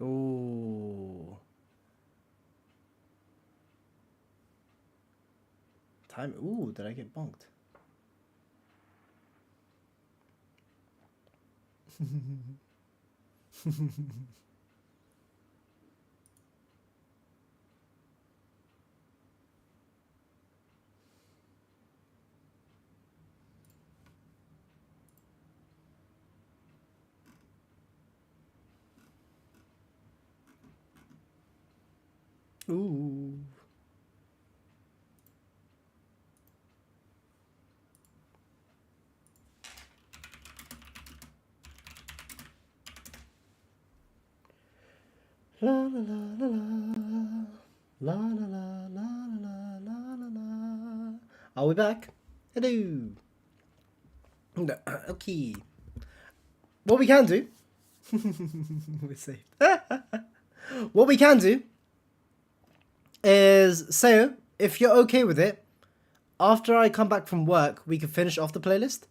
Ooh. Time. Ooh, did I get bonked? Ooh. La la la la la la la la la la la la. Are we back? Hello. Okay. What we can do. We're safe. What we can do is, Sayo, if you're okay with it, after I come back from work, we can finish off the playlist.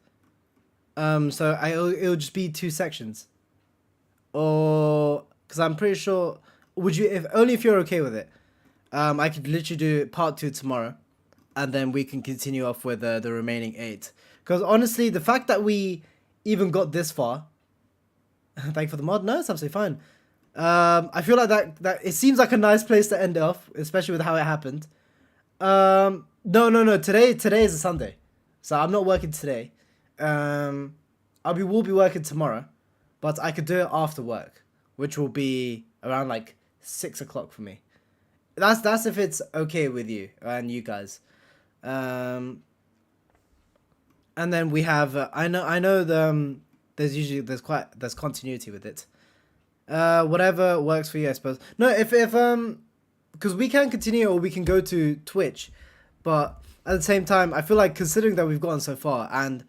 So it'll just be 2 sections, or because I'm pretty sure, would you, if only if you're okay with it, I could literally do part 2 tomorrow, and then we can continue off with the remaining 8. Because honestly, the fact that we even got this far, thank you for the mod. No, it's absolutely fine. I feel like that it seems like a nice place to end off, especially with how it happened. No. Today is a Sunday, so I'm not working today. We'll be working tomorrow, but I could do it after work, which will be around like 6 o'clock for me. That's if it's okay with you and you guys. And then we have I know there's continuity with it. Whatever works for you, I suppose. No, if because we can continue or we can go to Twitch, but at the same time, I feel like considering that we've gotten so far, and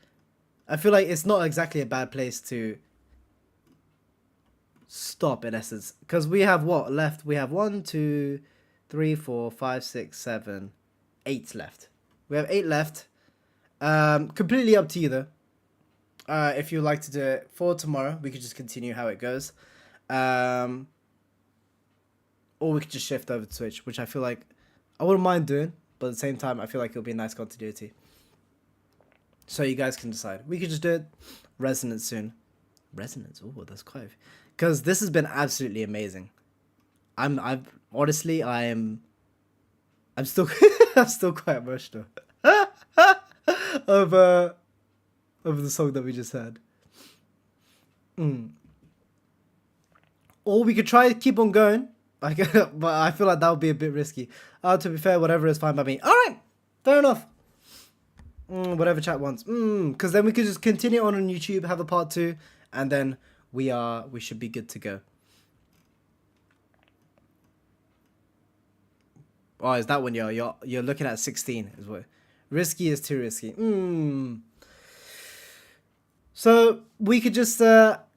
I feel like it's not exactly a bad place to stop in essence, because we have what left? We have 1, 2, 3, 4, 5, 6, 7, 8 left. We have 8 left. Completely up to you though. If you'd like to do it for tomorrow, we could just continue how it goes. Or we could just shift over to Twitch, which I feel like I wouldn't mind doing, but at the same time, I feel like it'll be a nice continuity. So you guys can decide. We could just do it Resonance soon. Resonance, oh, that's quite, because this has been absolutely amazing. I'm still I'm still quite emotional of the song that we just heard. Or we could try to keep on going. Like, but I feel like that would be a bit risky. To be fair, whatever is fine by me. All right, fair enough. Whatever chat wants. Because then we could just continue on YouTube, have a part 2, and then we should be good to go. Oh, is that when you're looking at 16? Is what risky is too risky. So we could just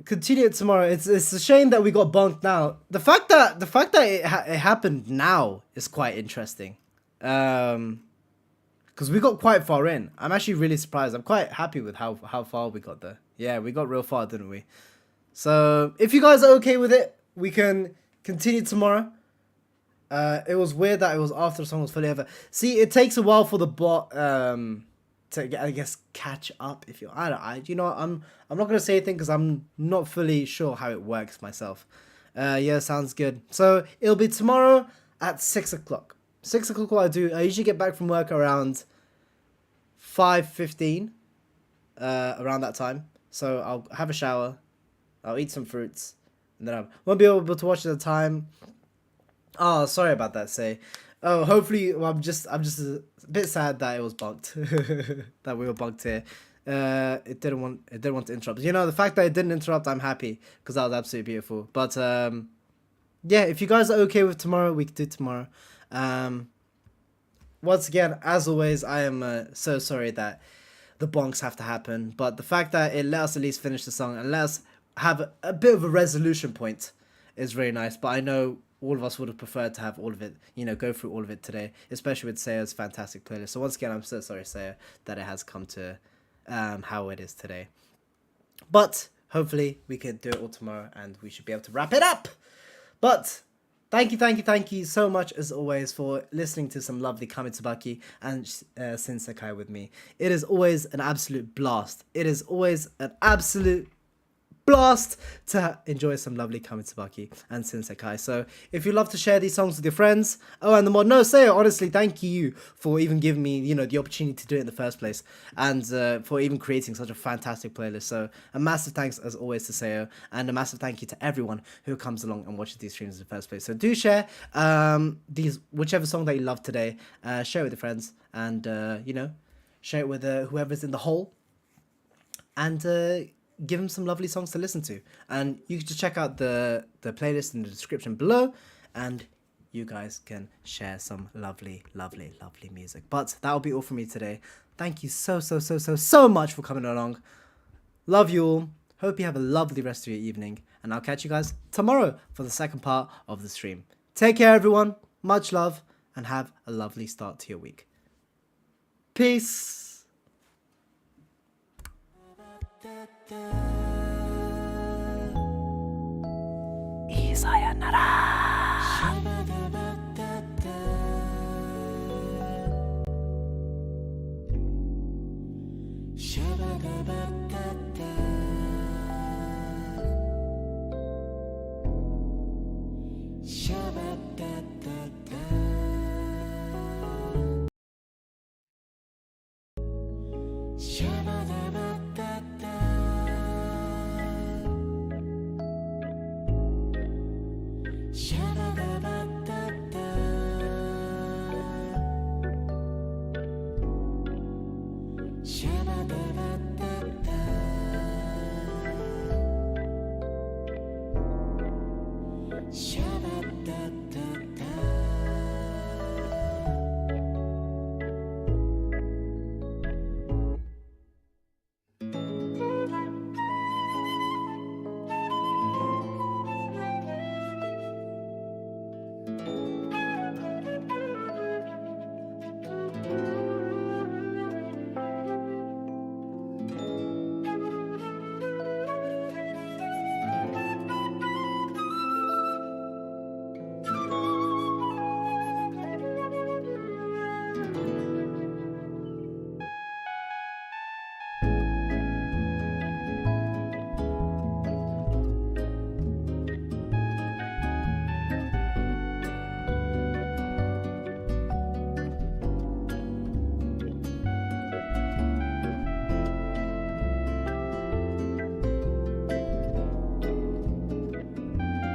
continue it tomorrow. It's a shame that we got bunked now. The fact that it happened now is quite interesting. Because we got quite far in. I'm actually really surprised. I'm quite happy with how far we got there. Yeah, we got real far, didn't we? So if you guys are okay with it, we can continue tomorrow. It was weird that it was after the song was fully over. See, it takes a while for the bot to, I guess, catch up. If you, you know, I'm not gonna say anything because I'm not fully sure how it works myself. Yeah, sounds good. So it'll be tomorrow at 6 o'clock. 6 o'clock. What I do, I usually get back from work around 5:15. Around that time. So I'll have a shower. I'll eat some fruits, and then I won't be able to watch it at the time. Oh, sorry about that, Say. Oh, hopefully, well, I'm just a bit sad that it was bugged. That we were bugged here. It didn't want to interrupt. You know, the fact that it didn't interrupt, I'm happy, because that was absolutely beautiful. But yeah, if you guys are okay with tomorrow, we can do tomorrow. Once again, as always, I am so sorry that the bonks have to happen. But the fact that it let us at least finish the song and let us have a bit of a resolution point is really nice. But I know all of us would have preferred to have all of it, you know, go through all of it today, especially with Saya's fantastic playlist. So once again, I'm so sorry, Saya, that it has come to how it is today. But hopefully we can do it all tomorrow and we should be able to wrap it up. But thank you so much, as always, for listening to some lovely Kamitsubaki and Sinsekai with me. It is always an absolute blast. It is always an absolute blast to enjoy some lovely Kamitsubaki and Sinsekai. So if you love to share these songs with your friends, and the mod, no, Sayo, honestly, thank you for even giving me, you know, the opportunity to do it in the first place, and for even creating such a fantastic playlist. So a massive thanks, as always, to Sayo, and a massive thank you to everyone who comes along and watches these streams in the first place. So do share whichever song that you love today, share it with your friends, and you know, share it with whoever's in the hole, and give them some lovely songs to listen to. And you can just check out the playlist in the description below, and you guys can share some lovely music. But that'll be all from me today. Thank you so much for coming along. Love you all. Hope you have a lovely rest of your evening, and I'll catch you guys tomorrow for the second part of the stream. Take care, everyone. Much love, and have a lovely start to your week. Peace. Izaya nara.